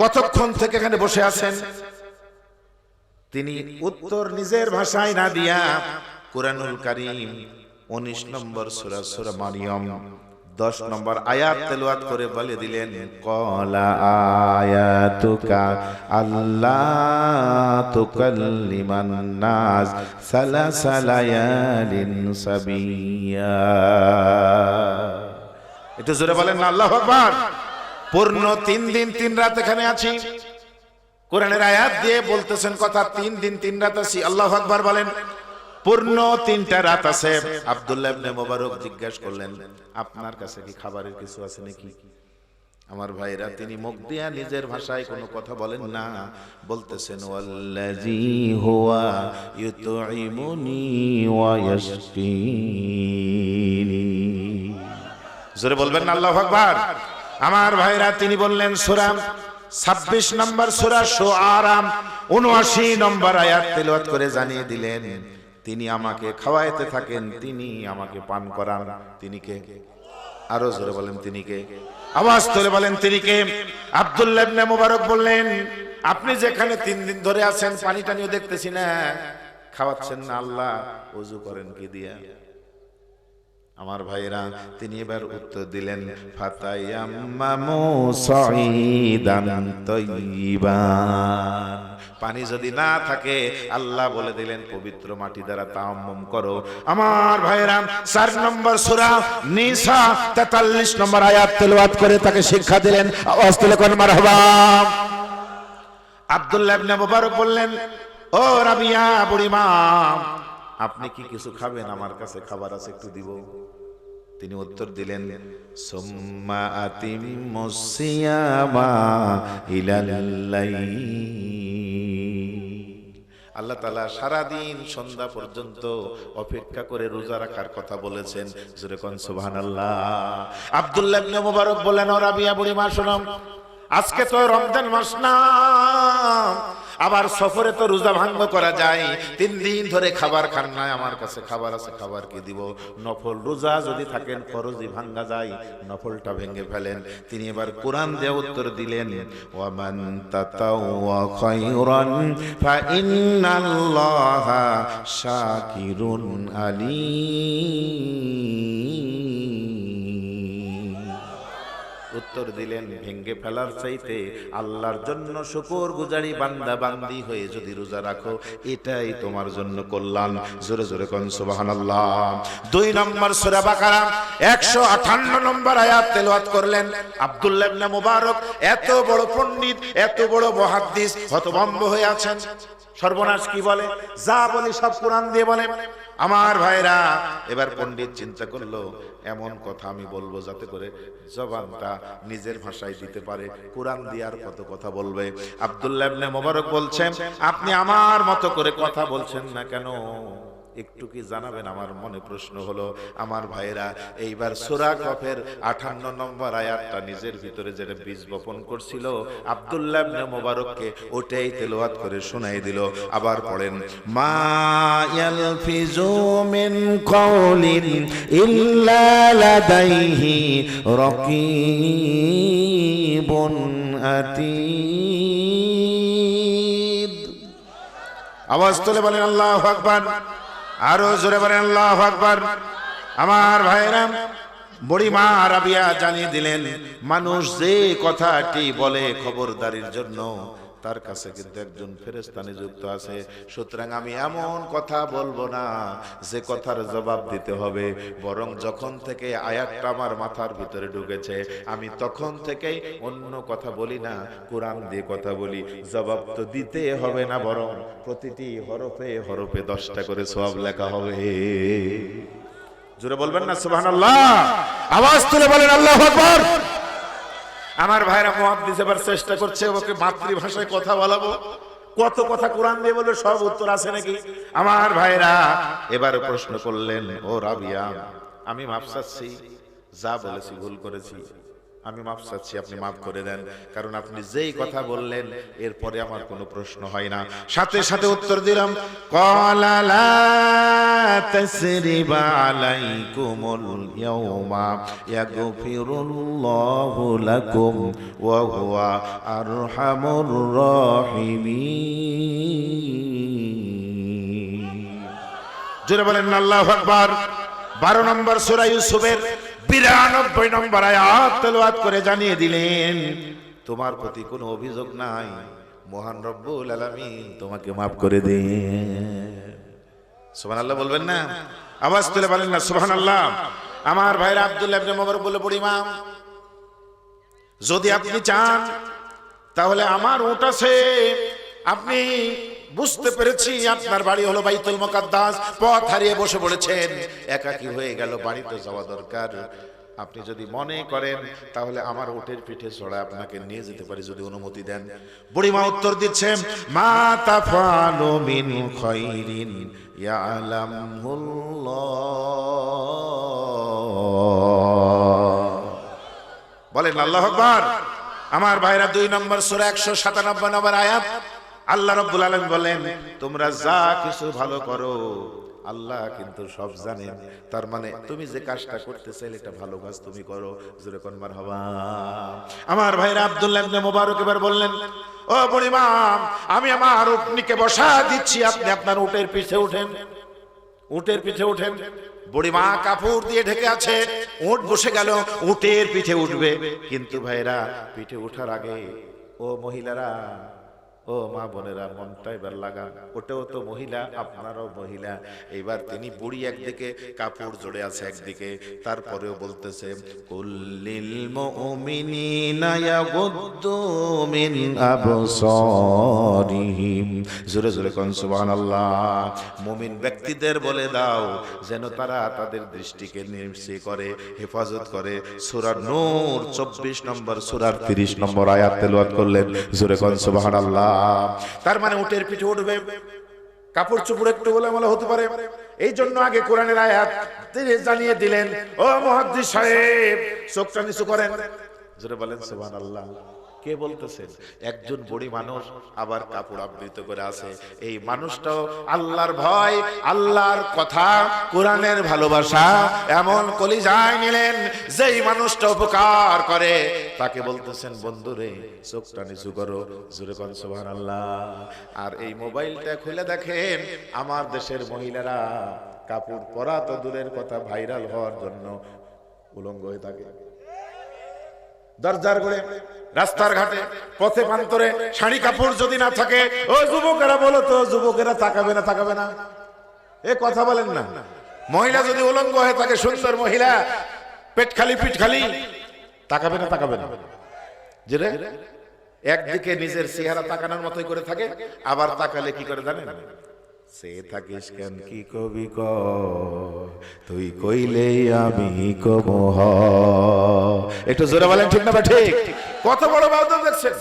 [SPEAKER 1] কতক্ষণ থেকে এখানে বসে আছেন? তিনি উত্তর নিজের ভাষায় না দিয়া কুরআনুল কারীম 19 নম্বর সূরা সূরা মারইয়াম 10 নম্বর আয়াত তেলাওয়াত করে বলে দিলেন, ক্বালা আয়াতুকা আল্লা তুকাল্লিমান নাস সালাসা লায়ালিন সাবিয়া। একটু জোরে বলেন না আল্লাহু আকবার। পূর্ণ 3 দিন 3 রাত এখানে আছি। কোরআনের আয়াত দিয়ে বলতেছেন কথা, 3 দিন 3 রাত আছি। আল্লাহু আকবার বলেন। পূর্ণ 3টা রাত আছে। আব্দুল্লাহ ইবনে মুবারক জিজ্ঞাসা করলেন, আপনার কাছে কি খাবারের কিছু আছে নাকি? আমার ভাইরা, তিনি মুখ দিয়া নিজের ভাষায় কোনো কথা বলেন না, বলতেছেন ওয়াল্লাযী হুয়া ইউতঈমুনি ওয়া ইয়াসকিনি। জোরে বলবেন না আল্লাহু আকবার। আমার ভাইরা, তিনি বললেন সূরা 26 নম্বর সূরা শুআরা 79 নম্বর আয়াত তেলাওয়াত করে জানিয়ে দিলেন, তিনি আমাকে খাওয়াইতে থাকেন, তিনি আমাকে পান করান। তিনি কে? আরো জোরে বলেন তিনি কে? আওয়াজ তুলে বলেন তিনি কে? আব্দুল্লাহ ইবনে মুবারক বললেন, আপনি যেখানে 3 দিন ধরে আছেন পানি টানিও দেখতেছি না, খাওয়াচ্ছেন না আল্লাহ, ওযু করেন কি দিয়া? আমার ভাইরা, তিনি এবার উত্তর দিলেন, ফাতায়াম্মামু সাঈদান তাইয়িবান। পানি যদি না থাকে আল্লাহ বলে দিলেন পবিত্র মাটি দ্বারা তায়াম্মুম করো। আমার ভাইরা, 4 নম্বর সূরা নিসা 43 নম্বর আয়াত তেলাওয়াত করে তাকে শিক্ষা দিলেন। আওয়াজ তুলে কোন মারহাবা। আব্দুল্লাহ ইবনে মুবারক বললেন, ও রাবিয়া বুড়িমা, আপনি কি কিছু খাবেন? আমার কাছে খাবার আছে, একটু দিব। তিনি উত্তর দিলেন, সুম্মা আতিম্মুস সিয়ামা ইলাল লাইল। আল্লাহ তাআলা সারা দিন সন্ধ্যা পর্যন্ত অপেক্ষা করে রোজা রাখার কথা বলেছেন। জোরে কোন সুবহানাল্লাহ। আব্দুল্লাহ ইবনে মুবারক বলেন, ও রাবিয়া বুড়িমা শোনো, আজকে তো রমজান মাস না, আবার সফরে তো রোজা ভঙ্গ করা যায়। 3 দিন ধরে খাবার খান না, আমার কাছে খাবার আছে, খাবার কি দিব? নফল রোজা যদি থাকেন ফরজি ভাঙ্গা যায়, নফলটা ভেঙে ফেলেন। তিনি এবার কোরআন দিয়ে উত্তর দিলেন, ওয়ামান তাতাওয়া খায়রান ফা ইন্নাল্লাহা শাকিরুন আলীম। উত্তর দিলেন, ভেঙ্গে ফেলার চাইতে আল্লাহর জন্য শুকরগুজারি বান্দা বান্দি হয়ে যদি রোজা রাখো, এটাই তোমার জন্য কল্যাণ। জোরে জোরে কোন সুবহানাল্লাহ। 2 নম্বর সূরা বাকারা 158 নম্বর আয়াত তেলাওয়াত করলেন। আব্দুল্লাহ ইবনে মুবারক এত বড় পণ্ডিত, এত বড় মুহাদ্দিস হতভম্ব হয়ে আছেন। সর্বনাশ কি বলে, যা বলি সব কোরআন দিয়ে বলে। আমার ভাইরা, এবার পণ্ডিত চিন্তা করলো, এমন কথা আমি বলবো যাতে করে জবানটা নিজের ভাষায় দিতে পারে, কোরআন দিয়ে আর কত কথা বলবে। আব্দুল্লাহ ইবনে মুবারক বলছেন, আপনি আমার মতো করে কথা বলছেন না কেন? একটু কি জানাবেন? আমার মনে প্রশ্ন হলো আমার ভাইরা, এইবার সূরা কফের 58 নম্বর আয়াতটা নিজের ভিতরে যেটা বীজ বপন করছিল আব্দুল্লাহ ইবনে মুবারককে ওটাই তেলাওয়াত করে শোনাই দিল। আবার পড়েন, মা ইয়ালফিজু মিন কাউলিন ইল্লা লাদাইহি রাকীবুন আতীদ। আওয়াজ তুলে বলেন আল্লাহু আকবার, আরো জোরে বলেন আল্লাহু আকবার। আমার ভাইরা, বুড়িমা রাবিয়া জানিয়ে দিলেন মানুষ যে কথাটি বলে খবরদারির জন্য তার কাছে কিন্তু একজন ফেরেশতা নিযুক্ত আছে। সুতরাং আমি এমন কথা বলবো না যে কথার জবাব দিতে হবে, বরং যখন থেকে আয়াতটা আমার মাথার ভিতরে ঢুকেছে আমি তখন থেকেই অন্য কথা বলি না, কোরআন দিয়ে কথা বলি। জবাব তো দিতে হবে না, বরং প্রতিটি হরফে হরফে 10টা করে সওয়াব লেখা হবে। জোরে বলবেন না সুবহানাল্লাহ? আওয়াজ তুলে বলেন আল্লাহু আকবার। আমার ভাইরা মুহাদ্দিস এবার চেষ্টা করছে ওকে মাতৃভাষায় কথা বলাবো। কত কথা কোরআন দিয়ে বলে সব উত্তর আছে নাকি? আমার ভাইরা এবার প্রশ্ন করলেন, ও রাবিয়া, আমি মাফ চাচ্ছি, যা বলেছি ভুল করেছি, আমি মাফ চাচ্ছি, আপনি মাফ করে দেন। কারণ আপনি যেই কথা বললেন এরপরে আমার কোনো প্রশ্ন হয় না। সাথে সাথে উত্তর দিলাম, ক্বালা লা তাসরিবা আলাইকুমুল ইয়াওমা ইয়াগফিরুল্লাহু লাকুম ওয়া হুয়া আরহামুর রাহিমিন। জোরে বলেন আল্লাহু আকবার। 12 নম্বর সূরা ইউসুফের 92 নম্বর আয়াত তেলাওয়াত করে জানিয়ে দিলেন তোমার প্রতি কোনো অভিযোগ নাই, মহান রব্বুল আলামিন তোমাকে মাফ করে দেন। সুবহানাল্লাহ বলবেন না? আওয়াজ তুলে বলেন না সুবহানাল্লাহ। আমার ভাইরা আব্দুল্লাহ ইবনে মুবারক বলে, বুড়িমা যদি আপনি চান তাহলে আমার উট আছে, আপনি বুঝতে পেরেছি আপনার বাড়ি হলো বাইতুল মুকাদ্দাস, পথ হারিয়ে বসে পড়েছেন, একাকী হয়ে গেল, বাড়িতে যাওয়া দরকার। আপনি যদি মনে করেন তাহলে আমার উটের পিঠে চড়া আপনাকে নিয়ে যেতে পারি, যদি অনুমতি দেন। বুড়িমা উত্তর দিচ্ছে, মা তাফালু মিন খাইরিন ইয়ালামুল্লাহ। বলেন আল্লাহু আকবার। আমার ভাইরা 2 নম্বর সূরা 197 নম্বর আয়াত আল্লাহ রাব্বুল আলামিন বলেন, তোমরা যা কিছু ভালো করো আল্লাহ কিন্তু সব জানেন। তার মানে তুমি যে কাজটা করতে চাইলে এটা ভালো কাজ তুমি করো। জোরে কোন মারহাবা। আমার ভাইরা আব্দুল্লাহ ইবনে মুবারক এবার বললেন, ও বুড়িমা, আমি আমার উটনিকে বসা দিচ্ছি, আপনি আপনার উটের পিঠে উঠেন। উটের পিঠে উঠেন। বুড়িমা কাপড় দিয়ে ঢেকে আছে, উট বসে গেল, উটের পিঠে উঠবে। কিন্তু ভাইরা পিঠে ওঠার আগে ও মহিলারা, ও মা বোনেরা, মনটা এবার লাগান, ওটাও তো মহিলা, আপনারাও মহিলা। এবার তিনি বুড়ি একদিকে, কাপড় জড়ে আছে একদিকে, তারপরেও বলতেছে, কুল্লিল মুমিনিনা ইয়াগুদ্দু মিন আবসারিহিম। জোরে জোরে কোন সুবহানাল্লাহ। মুমিন ব্যক্তিদের বলে দাও যেন তারা তাদের দৃষ্টিকে নির্মূল করে, হেফাজত করে। সূরা নূর 24 নম্বর সূরার 30 নম্বর আয়াত তেলাওয়াত করলেন। জোরে কোন সুবহানাল্লাহ। তার মানে উটের পিঠে উঠবে, কাপড় চোপড় একটু গোলামালা হতে পারে, এই জন্য আগে কোরআনের আয়াত তিনি জানিয়ে দিলেন। ও মুহাদ্দিস সাহেব, চোখটা নিচু করেন। জোরে বলেন সুবহানাল্লাহ। কে বলতেছেন? একজন বুড়ি মানুষ, আবার কাপড় আবৃত করে আছে। এই মানুষটাও আল্লাহর ভয়, আল্লাহর কথা, কোরআনের ভালোবাসা এমন কলিজায় নিলেন যেই মানুষটা উপকার করে তাকে বলতেছেন, বন্ধুরে চোখটা নিচু করো। জোরে কোন সুবহানাল্লাহ। আর এই মোবাইলটা খুলে দেখেন, আমার দেশের মহিলারা কাপড় পরা তো দূরের কথা, ভাইরাল হওয়ার জন্য উলঙ্গ হয়ে থাকে। দরজার গড়ে, রাস্তার ঘাটে, পথে প্রান্তরে শাড়ি কাপড় যদি না থাকে, ও যুবকেরা বলো তো, যুবকেরা তাকাবে না? তাকাবে না? এ কথা বলেন না। মহিলা যদি উলঙ্গ হয়ে থাকে, সুন্দর মহিলা, পেট খালি পিঠ খালি, তাকাবে না? তাকাবে না? যে রে একদিকে নিজের চেহারা তাকানোর মতোই করে থাকে, আবার তাকালে কি করে জানেন? সে থাকিস কেন কি কবি ক, তুই কইলে আমি কব হ। একটু জোরে বলেন ঠিক না? ঠিক। কত বড় বাউদা দেখছেন?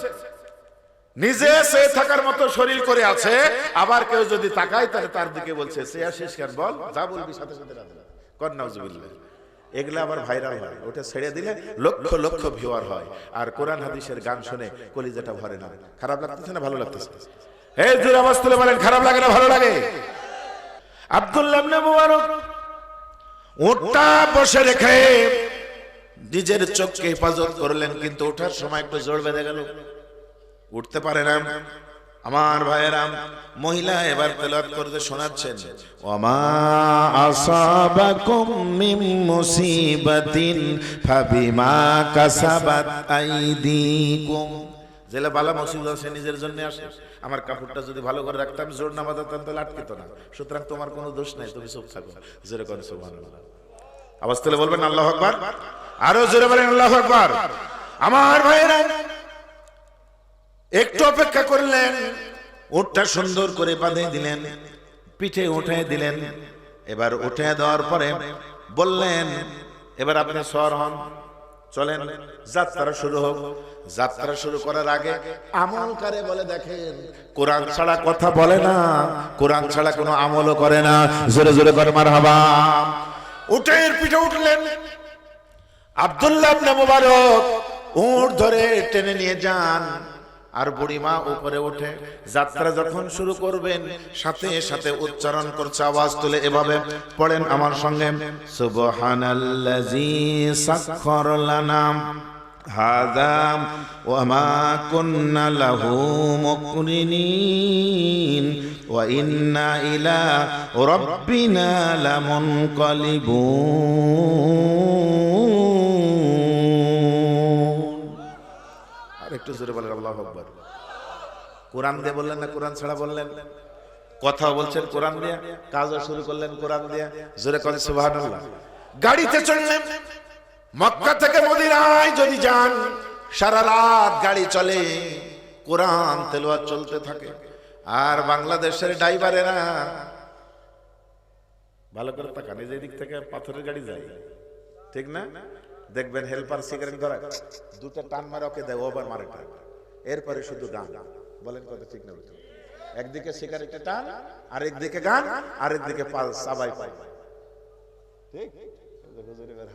[SPEAKER 1] নিজে সে থাকার মতো শরীর করে আছে, আবার কেউ যদি তাকায় তাহলে তার দিকে বলছে সে আসিস কেন, বল যা বলবি সাথে সাথে কর নাউজুবিল্লাহ। এগুলা আবার ভাইরাল হয়, ওটা ছেড়ে দিলে লক্ষ লক্ষ ভিউয়ার হয়, আর কোরআন হাদিসের গান শুনে কলিজাটা ভরে না। খারাপ লাগতেছে না ভালো লাগতেছে? হে জোরে আওয়াজ তুলে বলেন, খারাপ লাগে না ভালো লাগে? আব্দুল্লাহ ইবনে মুবারক উটটা বসে রেখে নিজের চোখকে হেফাজত করলেন, কিন্তু ওঠার সময় একটু জোর বেঁধে গেল, উঠতে পারে না। আমার ভাইয়েরা, মহিলা এবার তেলাওয়াত করতে শোনাচ্ছেন, ওমা আসাবাকুম মিন মুসিবাতিন ফাবিমা কাসাবাত আইদিকুম। জেলে বালা মুসিবত সে নিজের জন্য আসে। আমার কাপড়টা যদি ভালো করে রাখতাম, জোর না বাঁধতাম, তাহলে আটকিত না। সুতরাং তোমার কোনো দোষ নাই, তুমি চুপ থাকো। জোরে করেন সুবহানাল্লাহ। আওয়াজ তুলে বলবেন আল্লাহু আকবার। আরো জোরে বলেন আল্লাহু আকবার। আমার ভাইয়েরা, একটু অপেক্ষা করলেন, উটটা সুন্দর করে বাঁধে দিলেন, পিঠে উঠে দিলেন। এবার উঠে দেওয়ার পরে বললেন, এবার আপনি সওয়ার হন, চলেন যাত্রা শুরু হোক। যাত্রা শুরু করার আগে আমল করে বলে দেখেন, কোরআন ছাড়া কথা বলে না, কোরআন ছাড়া কোনো আমলও করে না। জোরে জোরে করে মারহাবা। উটের পিঠে উঠলেন, আব্দুল্লাহ ইবনে মুবারক উট ধরে টেনে নিয়ে যান, আর বুড়িমা উপরে উঠে যাত্রা যখন শুরু করবেন, সাথে সাথে উচ্চারণ করছে, আওয়াজ তুলে এভাবে পড়েন আমার সঙ্গে, সুবহানাল্লাযী সাখখারা লানা হাযা ওয়া মা কুন্না লাহু মুকরিনিন ওয়া ইন্না ইলা রাব্বিনা লামুনকালিবুন। একটু জোরে বলেন আল্লাহু আকবার। কোরআন দিয়ে বললেন না কোরআন ছাড়া বললেন? কথা বলছেন কোরআন দিয়ে, কাজও শুরু করলেন কোরআন দিয়ে। জোরে করে সুবহানাল্লাহ। গাড়িতে চললেন, মক্কা থেকে মদিনায় যদি যান, সারা রাত গাড়ি চলে, কোরআন তেলাওয়াত চলতে থাকে। আর বাংলাদেশের ড্রাইভারেরা ভালো করে তাকান, এই যে দিক থেকে পাথরের গাড়ি যায়, ঠিক না? দেখবেন হেল্পার সিগারেট ধরা, দুটো টান মারে ওকে দেয়, ওভার মারে টান, এরপরে শুধু গান। বলেন কথা ঠিক না? একদিকে সিগারেটের টান, আরেকদিকে গান, আরেকদিকে সাবাই পাই, ঠিক?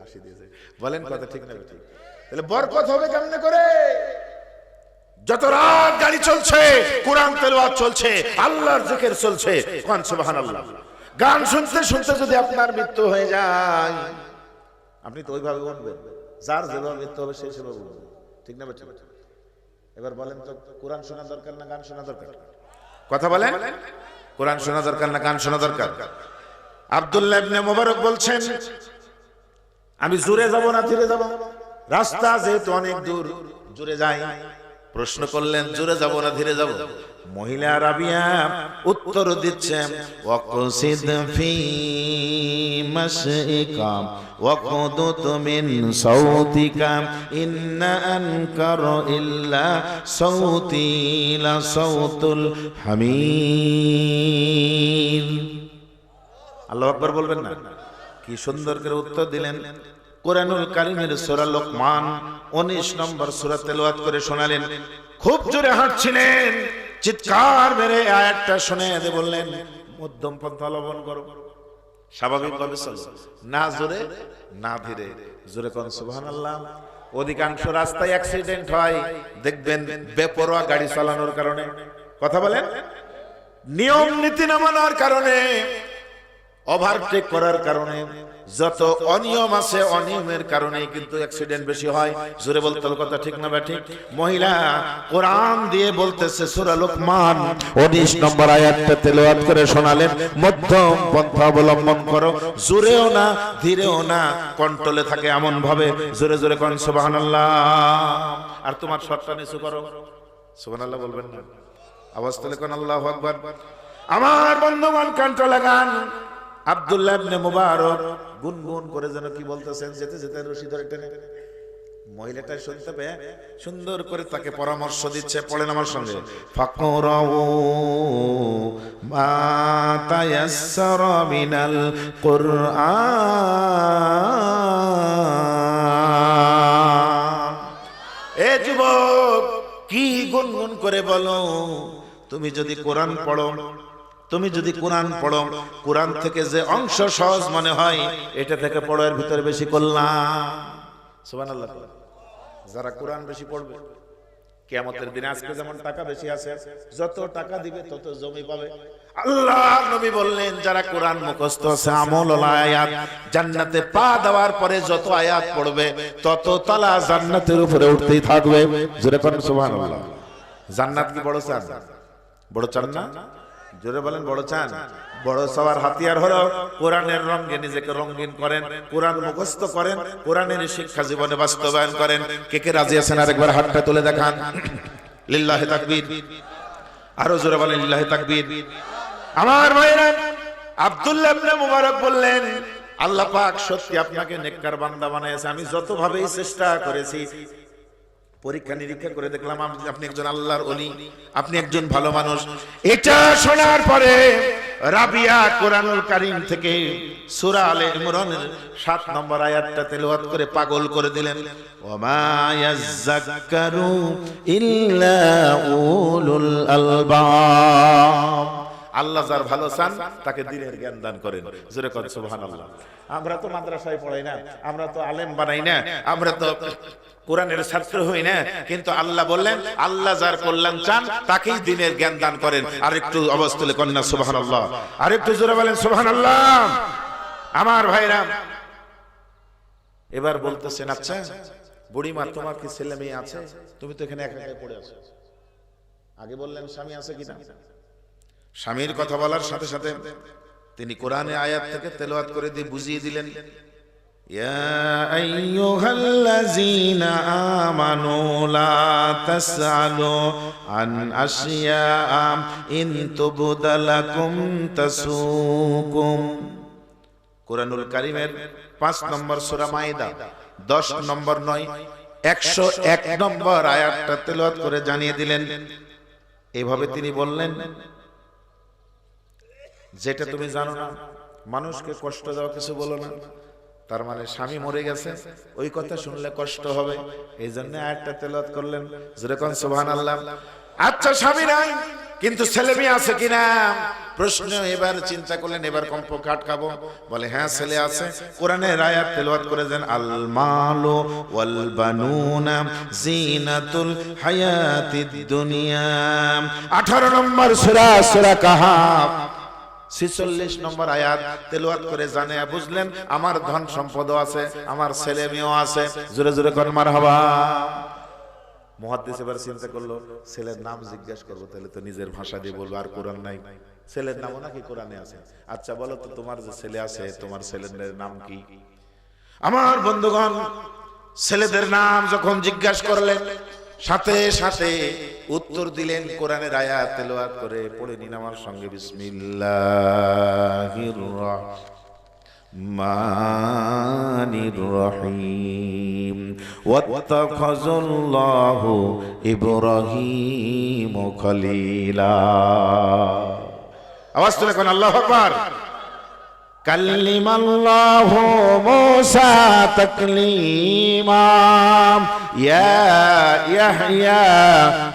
[SPEAKER 1] হাসি দিয়েছে। বলেন কথা ঠিক না? ঠিক। তাহলে বরকত হবে কেমনে করে? যত রাত গাড়ি চলছে, কোরআন তেলাওয়াত চলছে, আল্লাহর জিকির চলছে, কোন সুবহানাল্লাহ। গান শুনতে শুনতে যদি আপনার মৃত্যু হয়ে যায়, আপনি তো ওইভাবে উঠবেন, যার যেভাবে মৃত্যু হবে সেই সেভাবে উঠবেন, ঠিক না? এবার বলেন তো, কোরআন শোনা দরকার না গান শোনা দরকার? কথা বলেন, কোরআন শোনা দরকার না গান শোনা দরকার? আব্দুল্লাহ ইবনে মুবারক বলছেন, আমি জোরে যাব না ধীরে যাব? রাস্তা যেহেতু অনেক দূর, জোরে যাই। প্রশ্ন করলেন, জোরে যাব না ধীরে যাব? মহিলা রাবিয়া উত্তর দিচ্ছেন, ওয়াকসিদ ফি মাশইকা ওয়াকদুত মিন সাউতিকা ইন্না আনকার ইল্লা সাউতি লা সাউতুল হামির। আল্লাহু আকবার বলবেন না? কি সুন্দর করে উত্তর দিলেন। কোরআনুল কারীমের সূরা লোকমান 19 নম্বর সূরা তেলাওয়াত করে শোনালেন। খুব জোরে হাঁটছিলেন, চিৎকার মেরে আয়াতটা শুনে বললেন, মধ্যম পন্থা অবলম্বন করো, স্বাভাবিকভাবে চলো, না জোরে না ধীরে। জোরে কোন সুবহানাল্লাহ। অধিকাংশ রাস্তায় অ্যাক্সিডেন্ট হয়, দেখবেন বেপরোয়া গাড়ি চালানোর কারণে। কথা বলেন, নিয়ম নীতি না মানার কারণে, ওভারটেক করার কারণে, যত অনিয়ম আছে অনিয়মের কারণে কিন্তু অ্যাক্সিডেন্ট বেশি হয়। জোরে বলতে হবে, কথা ঠিক না ঠিক? মহিলা কোরআন দিয়ে বলতেছে, সূরা লোকমান 19 নম্বর আয়াতটা তেলাওয়াত করে শোনালেন, মধ্যম পন্থা অবলম্বন করো, জোরেও না ধীরেও না, কন্ট্রোলে থাকে এমন ভাবে। জোরে জোরে কোন সুবহানাল্লাহ। আর তোমার শটটা নিচু করো, সুবহানাল্লাহ বলবেন না? আওয়াজ তুলে কোন আল্লাহু আকবার। আমার বন্ধুগণ, কন্ট্রোল লাগান। আব্দুল্লাহ ইবনে মুবারক গুনগুন করে যেন কি বলতেছেন, যেতে যেতে রশি ধরে টেনে। মহিলাটা শুনতে পেয়ে সুন্দর করে তাকে পরামর্শ দিচ্ছে। পড়েন আমার সঙ্গে, ফাকরাউ মা তায়াসসারা মিনাল কুরআন। এ যুবক, কি গুনগুন করে বলো, তুমি যদি কোরআন পড়ো, তুমি যদি কোরআন পড়ো, কোরআন থেকে যে অংশ সহজ মনে হয় এটা থেকে পড়ো, এর ভিতরে বেশি করলাম। সুবহানাল্লাহ। যারা কোরআন বেশি পড়বে কিয়ামতের দিনে, আজকে যেমন টাকা বেশি আছে, যত টাকা দিবে তত জমি পাবে। আল্লাহ নবী বললেন, যারা কোরআন মুখস্থ আছে, আমল আয়াত, জান্নাতে পা দেওয়ার পরে যত আয়াত পড়বে তত তলা জান্নাতের উপরে উঠতেই থাকবে। জোরে বলেন সুবহানাল্লাহ। জান্নাত কি বড় চান? বড় চান না? জোরে বলেন বড় চান? বড় সবার হাতিয়ার হলো কোরআনের রঙে নিজেকে রঙিন করেন, কোরআন মুখস্থ করেন, কোরআনের শিক্ষা জীবনে বাস্তবায়ন করেন। কে কে রাজি আছেন আরেকবার হাতটা তুলে দেখান। লিল্লাহি তাকবীর। আরো জোরে বলেন লিল্লাহি তাকবীর। আমার ভাইরা, আব্দুল্লাহ ইবনে মুবারক বললেন, আল্লাহ পাক সত্যি আপনাকে নেককার বান্দা বানাইছে। আমি যতভাবেই চেষ্টা করেছি, পরীক্ষা নিরীক্ষা করে দেখলাম আপনি একজন আল্লাহর ওলি, আপনি একজন ভালো মানুষ। এটা শোনার পরে রাবিয়া কোরআনুল কারীম থেকে সূরা আলে ইমরানের 7 নম্বর আয়াতটা তেলাওয়াত করে পাগল করে দিলেন। ওমা ইয়াযাক্কারু ইল্লা উলুল আলবাব। আল্লাহ যার ভালো চান তাকে দিনের জ্ঞান দান করেন। জোরে কোন সুবহানাল্লাহ। আমরা তো মাদ্রাসায় পড়াই না, আমরা তো আলেম বানাই না, আমরা তো কোরআনের ছাত্র হই না, কিন্তু আল্লাহ বললেন আল্লাহ যার কল্যাণ চান তাকেই দিনের জ্ঞান দান করেন। আর একটু আওয়াজ তুলে কন্যা সুবহানাল্লাহ, আর একটু জোরে বলেন সুবহানাল্লাহ। আমার ভাইরা, এবার বলতেছেন, আচ্ছা বুড়িমা তোমার কি ছেলে মেয়ে আছে? তুমি তো এখানে একা একা পড়ে আছো। আগে বললেন স্বামী আছে কিনা। স্বামীর কথা বলার সাথে সাথে তিনি কোরআনে আয়াত থেকে তেলাওয়াত করে দিয়ে বুঝিয়ে দিলেন, ইয়া আইয়ুহাল্লাযীনা আমানু লা তাসআলু আন আশিয়া ইন তুবদা লাকুম তাসুকুম। কোরআনুল কারীমের 5 নম্বর সূরা মাইদা 10 নম্বর 9 101 নম্বর আয়াতটা তেলাওয়াত করে জানিয়ে দিলেন। এইভাবে তিনি বললেন, যেটা তুমি জানো না, মানুষকে কষ্ট দেওয়া কিছু বলো না। তার মানে স্বামী মরে গেছে, ওই কথা শুনলে কষ্ট হবে, এই জন্য আয়াতটা তেলাওয়াত করলেন। যেরকম সুবহানাল্লাহ। আচ্ছা স্বামী নাই কিন্তু ছেলে মেয়ে আছে কিনা প্রশ্ন। এবার চিন্তা করলেন, এবার কমপক্ষে আটকাবো। বলে হ্যাঁ ছেলে আছে। কোরআনের আয়াত তেলাওয়াত করে দেন, আল মালু ওয়াল বানুনা জিনাতুল হায়াতিদ দুনিয়া। 18 নম্বর সূরা, সূরা কাহাফ 46 নম্বর আয়াত তেলাওয়াত করে জানে বুঝলেন, আমার ধন সম্পদও আছে, আমার ছেলে মেয়েও আছে। জোরে জোরে কোন মারহাবা। মুহাদ্দিস এবার চিন্তা করলো, ছেলের নাম জিজ্ঞাসা করবো, তাহলে তো নিজের ভাষা দিয়ে বলবো, আর কোরআন নাই, ছেলের নামও নাকি কোরআনে আছে। আচ্ছা বলো তো, তোমার যে ছেলে আছে, তোমার ছেলের নাম কি? আমার বন্ধুগণ, ছেলেদের নাম যখন জিজ্ঞাসা করলেন, সাথে সাথে উত্তর দিলেন কোরআনের আয়াত তেলাওয়াত করে। পড়ে নিন আমার সঙ্গে, বিসমিল্লাহির রাহমানির রহিম। ওয়াত্তাখাযাল্লাহু ইব্রাহিম খলিলা। আওয়াজ তুলে কোন আল্লাহু আকবার। কাল্লিমাল্লাহু মূসা তাকলিমা। ইয়া ইয়াহইয়া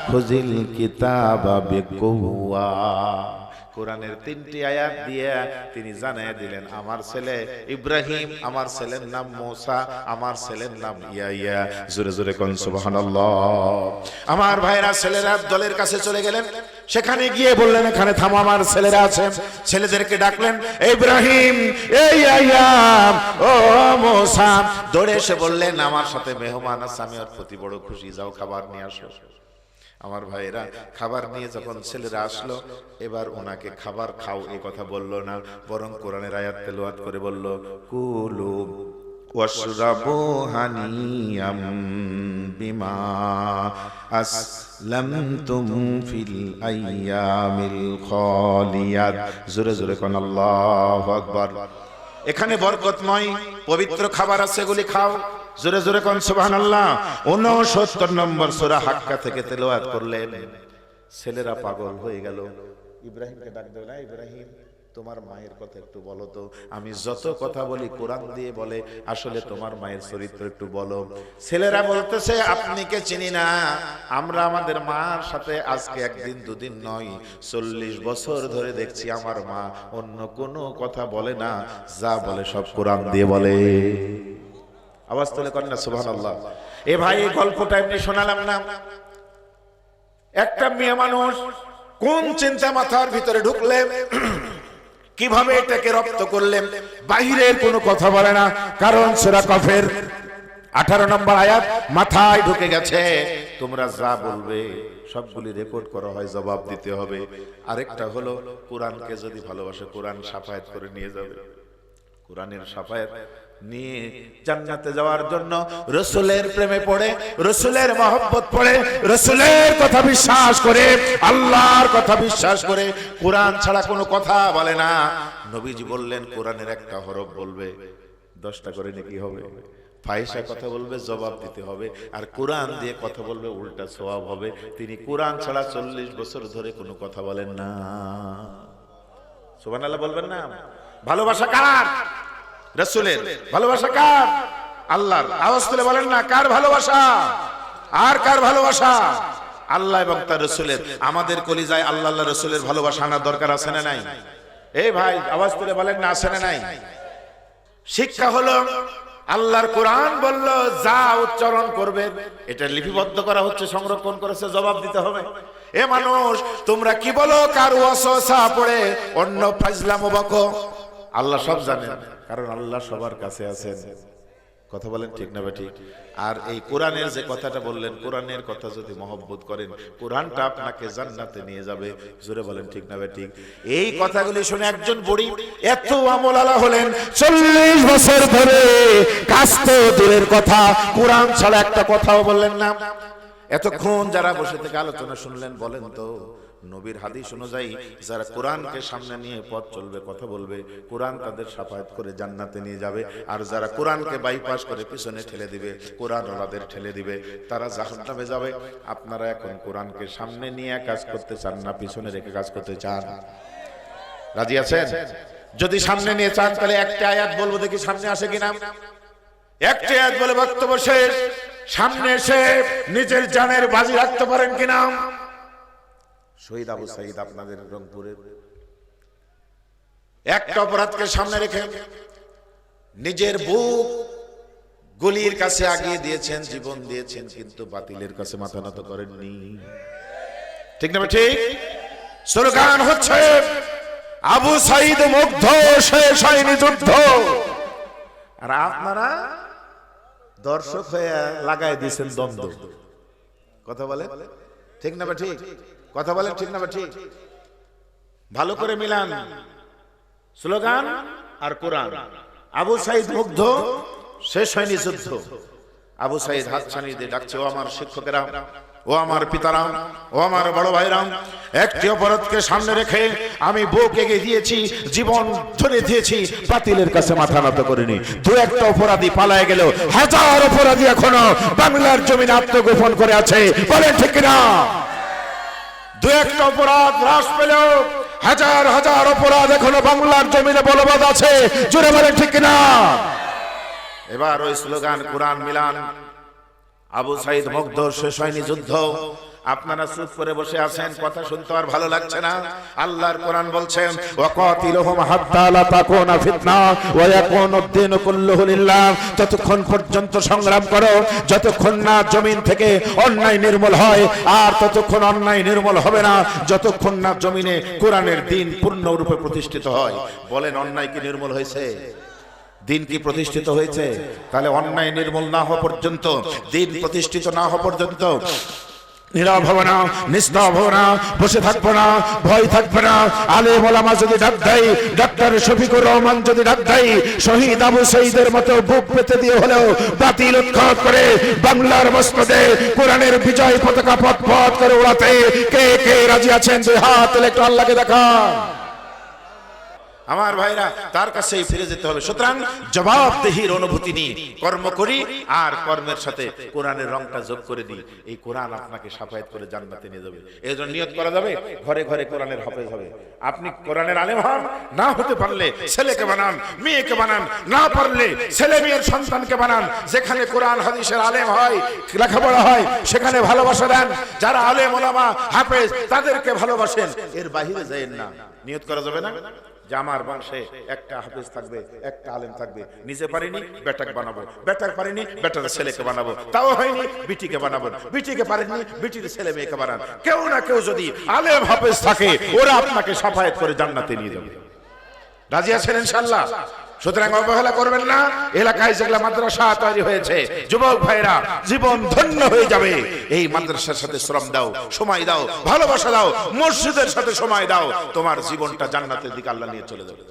[SPEAKER 1] খুযিল কিতাবা বিকুওয়া। কোরআনের 3টি আয়াত দিয়ে তিনি জানিয়ে দিলেন, আমার ছেলে ইব্রাহিম, আমার ছেলের নাম মূসা, আমার ছেলের নাম ইয়াহইয়া। জোরে জোরে কোন সুবহানাল্লাহ। আমার ভাইরা, ছেলেরা দলের কাছে চলে গেলেন। সেখানে গিয়ে বললেন, এখানে থামো, আমার ছেলেরা আছে। ছেলেদেরকে ডাকলেন, ইব্রাহিম, এই ইয়াহইয়া, ও মূসা। দৌড়ে এসে বললেন, আমার সাথে মেহমান আছে, আমি ওর প্রতি বড় খুশি, যাও খাবার নিয়ে আসো। আমার ভাইরা, খাবার নিয়ে যখন ছেলেরা আসলো, এবার ওনাকে খাবার খাও এই কথা বললো না, বরং কোরআনের আয়াত তেলাওয়াত করে বলল, কুলু ওয়াশরাবু হানিয়াম বিমা আসলামতুম ফিল আইয়ামিল খালিয়াত। জোরে জোরে কোন আল্লাহু আকবার। এখানে বরকতময় পবিত্র খাবার আছে, এগুলি খাও। জোরে জোরে কোন সুবহানাল্লাহ। 69 নম্বর সূরা হাক্কা থেকে তেলাওয়াত করলেন। ছেলেরা পাগল হয়ে গেল। ইব্রাহিমকে ডাক দিল, ইব্রাহিম তোমার মায়ের কথা একটু বলো তো। আমি যত কথা বলি কোরআন দিয়ে বলে, আসলে তোমার মায়ের চরিত্র একটু বলো। ছেলেরা বলতেছে আপনি কে চিনি না, আমরা আমাদের মার সাথে আজকে একদিন দুদিন নয় 40 বছর ধরে দেখছি আমার মা অন্য কোনো কথা বলে না, যা বলে সব কোরআন দিয়ে বলে। আওয়াজ তুলে করেন না সুবহানাল্লাহ। এ ভাই এই গল্পটা এমনি শোনালাম না, একটা মেয়ে মানুষ কোন চিন্তা মাথার ভিতরে ঢুকলে, কিভাবে এটাকে রপ্ত করলেন, বাহিরের কোনো কথা বলে না, কারণ সূরা কফের 18 নম্বর আয়াত মাথায় ঢুকে গেছে। তোমরা যা বলবে সবগুলি রেকর্ড করা হয়, জবাব দিতে হবে। আরেকটা হলো কোরআনকে যদি ভালোবাসে, কোরআন শাফায়াত করে নিয়ে যাবে। কোরআনের শাফায়াত নিয়ে জান্নাতে যাওয়ার জন্য রাসূলের প্রেমে পড়ে, রাসূলের মহব্বত পড়ে, রাসূলের কথা বিশ্বাস করে, আল্লাহর কথা বিশ্বাস করে, কোরআন ছাড়া কোনো কথা বলে না। নবীজি বললেন কোরআনের একটা হরফ বলবে 10টা করে নেকি হবে, ফাহিশা কথা বলবে জবাব দিতে হবে, আর কোরআন দিয়ে কথা বলবে উল্টা সওয়াব হবে। তিনি কোরআন ছাড়া 40 বছর ধরে কোনো কথা বলেন না। সুবহানাল্লাহ বলবেন না? ভালোবাসা কার? রাসূলের। ভালোবাসা কার? আল্লাহর। আওয়াজ তুলে বলেন না কার ভালোবাসা? আর কার ভালোবাসা? আল্লাহ এবং তার রাসূলের। আমাদের কলিজায় আল্লাহ আল্লাহ রাসূলের ভালোবাসা আনার দরকার আছে না নাই? এই ভাই আওয়াজ তুলে বলেন না আছে না নাই? শিক্ষা হলো আল্লাহর কোরআন বলল যা উচ্চারণ করবে এটা লিপিবদ্ধ করা হচ্ছে, সংরক্ষণ করেছে, জবাব দিতে হবে। এ মানুষ তোমরা কি বলো, কার ওয়াসওয়াসা পড়ে অন্য ফাজলামো বকো। আল্লাহ সব জানেন, কারণ আল্লাহ সবার কাছে আছেন। কথা বলেন ঠিক না ঠিক? আর এই কোরআনের যে কথাটা বললেন, কোরআনের কথা যদি মহব্বত করেন, কোরআনটা আপনাকে জান্নাতে নিয়ে যাবে। জোরে বলেন ঠিক না ঠিক? এই কথাগুলি শুনে একজন বুড়ি এত আমলালা হলেন, 40 বছর ধরে কাজ তো দূরের কথা, কোরআন ছাড়া একটা কথাও বললেন না। এতক্ষণ যারা বসে থেকে আলোচনা শুনলেন, বলেন তো নবীর হাদিস অনুযায়ী যারা কোরআনকে সামনে নিয়ে পথ চলবে, কথা বলবে, কোরআন তাদের শাফায়াত করে জান্নাতে নিয়ে যাবে। আর যারা কোরআনকে বাইপাস করে পিছনে ঠেলে দিবে, কোরআন ওনাদের ঠেলে দিবে, তারা জাহান্নামে যাবে। আপনারা এখন কোরআনকে সামনে নিয়ে কাজ করতে চান না পিছনে রেখে কাজ করতে চান? রাজি আছেন? যদি সামনে নিয়ে চান তাহলে একটা আয়াত বলবো, দেখি সামনে আসে কিনা। একটা আয়াত বলে বক্তব্য শেষ। সামনে এসে নিজের জানের বাজি রাখতে পারেন কিনা? শহীদ আবু সাঈদ আপনাদের রংপুরের একটা অপরাধকে সামনে রেখে নিজের বুক গলির কাছে আগিয়ে দিয়েছেন, জীবন দিয়েছেন, কিন্তু বাতিলের কাছে মাথা নত করেননি। ঠিক না ঠিক? স্লোগান হচ্ছে আবু সাঈদ মুগ্ধ, শেষ হয়নি যুদ্ধ। আর আপনারা দর্শক হয়ে লাগাই দিয়েছেন দ্বন্দ্ব। কথা বলে ঠিক না ঠিক? কথা বলেন ঠিক না ঠিক? ভালো করে মিলান স্লোগান আর কোরআন। আবু সাঈদ মুগ্ধ, শেষ হয়নি যুদ্ধ। আবু সাঈদ হাতছানি দিয়ে ডাকছে, ও আমার শিক্ষকেরা, ও আমার পিতারাম, ও আমার বড় ভাইরাম, একটি অপরাধকে সামনে রেখে আমি বুক এগিয়ে দিয়েছি, জীবন ধরে দিয়েছি, বাতিলের কাছে মাথা নত করিনি। দু একটা অপরাধী পালায় গেল, হাজার অপরাধী এখনো বাংলার জমিনে আত্মগোপন করে আছে। বলেন ঠিক না? দু একটা অপরাধ হ্রাস পেলেও হাজার হাজার অপরাধ এখনো বাংলার জমিনে বলবৎ আছে। জোরে বলেন ঠিক না? এবার ওই স্লোগান কোরআন মিলান। আবু সাঈদ মুগ্ধ, শেষ হয়নি যুদ্ধ। আপনারা চুপ করে বসে আছেন, কথা শুনতে আর ভালো লাগছে না। আল্লাহর কোরআন বলছেন ওয়াকাতিলুহুম হাত্তা লা তাকুনা ফিতনা ওয়া ইয়াকুনুদ-দীনু কুল্লুহু লিল্লাহ। ততক্ষণ পর্যন্ত সংগ্রাম করো যতক্ষণ না জমিন থেকে অন্যায় নির্মূল হয়, আর ততক্ষণ অন্যায় নির্মূল হবে না যতক্ষণ না জমিনে কোরআনের দ্বীন পূর্ণরূপে প্রতিষ্ঠিত হয়। বলেন অন্যায় কি নির্মূল হয়েছে? দিন কি প্রতিষ্ঠিত হয়েছে? তাহলে অন্যায় নির্মূল না হওয়া পর্যন্ত, দিন প্রতিষ্ঠিত না হওয়া পর্যন্ত নীরব হবো না, নিস্তব হবো না, বসে থাকবো না, ভয় থাকবে না। আলেম ওলামা যদি ডাক দেয়, ডক্টর শফিকুর রহমান যদি ডাক দেয়, শহীদ আবু সাঈদের মতো বুক পেতে দিয়ে হলেও বাতিল উৎখাত করে বাংলার মসনদে কোরআনের বিজয় পতাকা পথ পথ করে উড়াতে কে কে রাজি আছেন? দুই হাত তুলে একটু আল্লাহকে দেখান। আমার ভাইরা তার কাছেই ফিরে যেতে হবে। সুতরাং জবাবদেহির অনুভূতি নিয়ে কর্ম করি, আর কর্মের সাথে কোরআনের রংটা যোগ করে দিই। এই কোরআন আপনাকে সাফায়াত করে জান্নাতে নিয়ে যাবে। এই জন্য নিয়ত করা যাবে, ঘরে ঘরে কোরআনের হাফেজ হবে। আপনি কোরআনের আলেম হন, না হতে পারলে ছেলেকে বানান, মেয়েকে বানান, না পারলে ছেলে মেয়ের সন্তানকে বানান। যেখানে কোরআন হাদিসের আলেম হয়, লেখাপড়া হয়, সেখানে ভালোবাসা দেন। যারা আলেম ওলামা হাফেজ তাদেরকে ভালোবাসেন, এর বাহিরে যায়েন না। নিয়ত করা যাবে না যে আমার বংশে একটা হাফেজ থাকবে, একটা আলেম থাকবে। নিজে পারিনি বেটাক বানাবো, বেটাক পারিনি বেটার ছেলেকে বানাবো, তাও হয়নি বিটিকে বানাবো, বিটিকে পারেননি বিটির ছেলে মেয়েকে বানান। কেউ না কেউ যদি আলেম হাফেজ থাকে, ওরা আপনাকে সাফায়াত করে জান্নাতে নিয়ে যাবে। রাজি আছেন ইনশাআল্লাহ? সুতরাং অবহেলা করবেন না। এলাকায় যেগুলা মাদ্রাসা তৈরি হয়েছে, যুবক ভাইরা জীবন ধন্য হয়ে যাবে। এই মাদ্রাসার সাথে শ্রম দাও, সময় দাও, ভালোবাসা দাও, মসজিদের সাথে সময় দাও, তোমার জীবনটা জান্নাতের দিকে আল্লাহ নিয়ে চলে যাবে।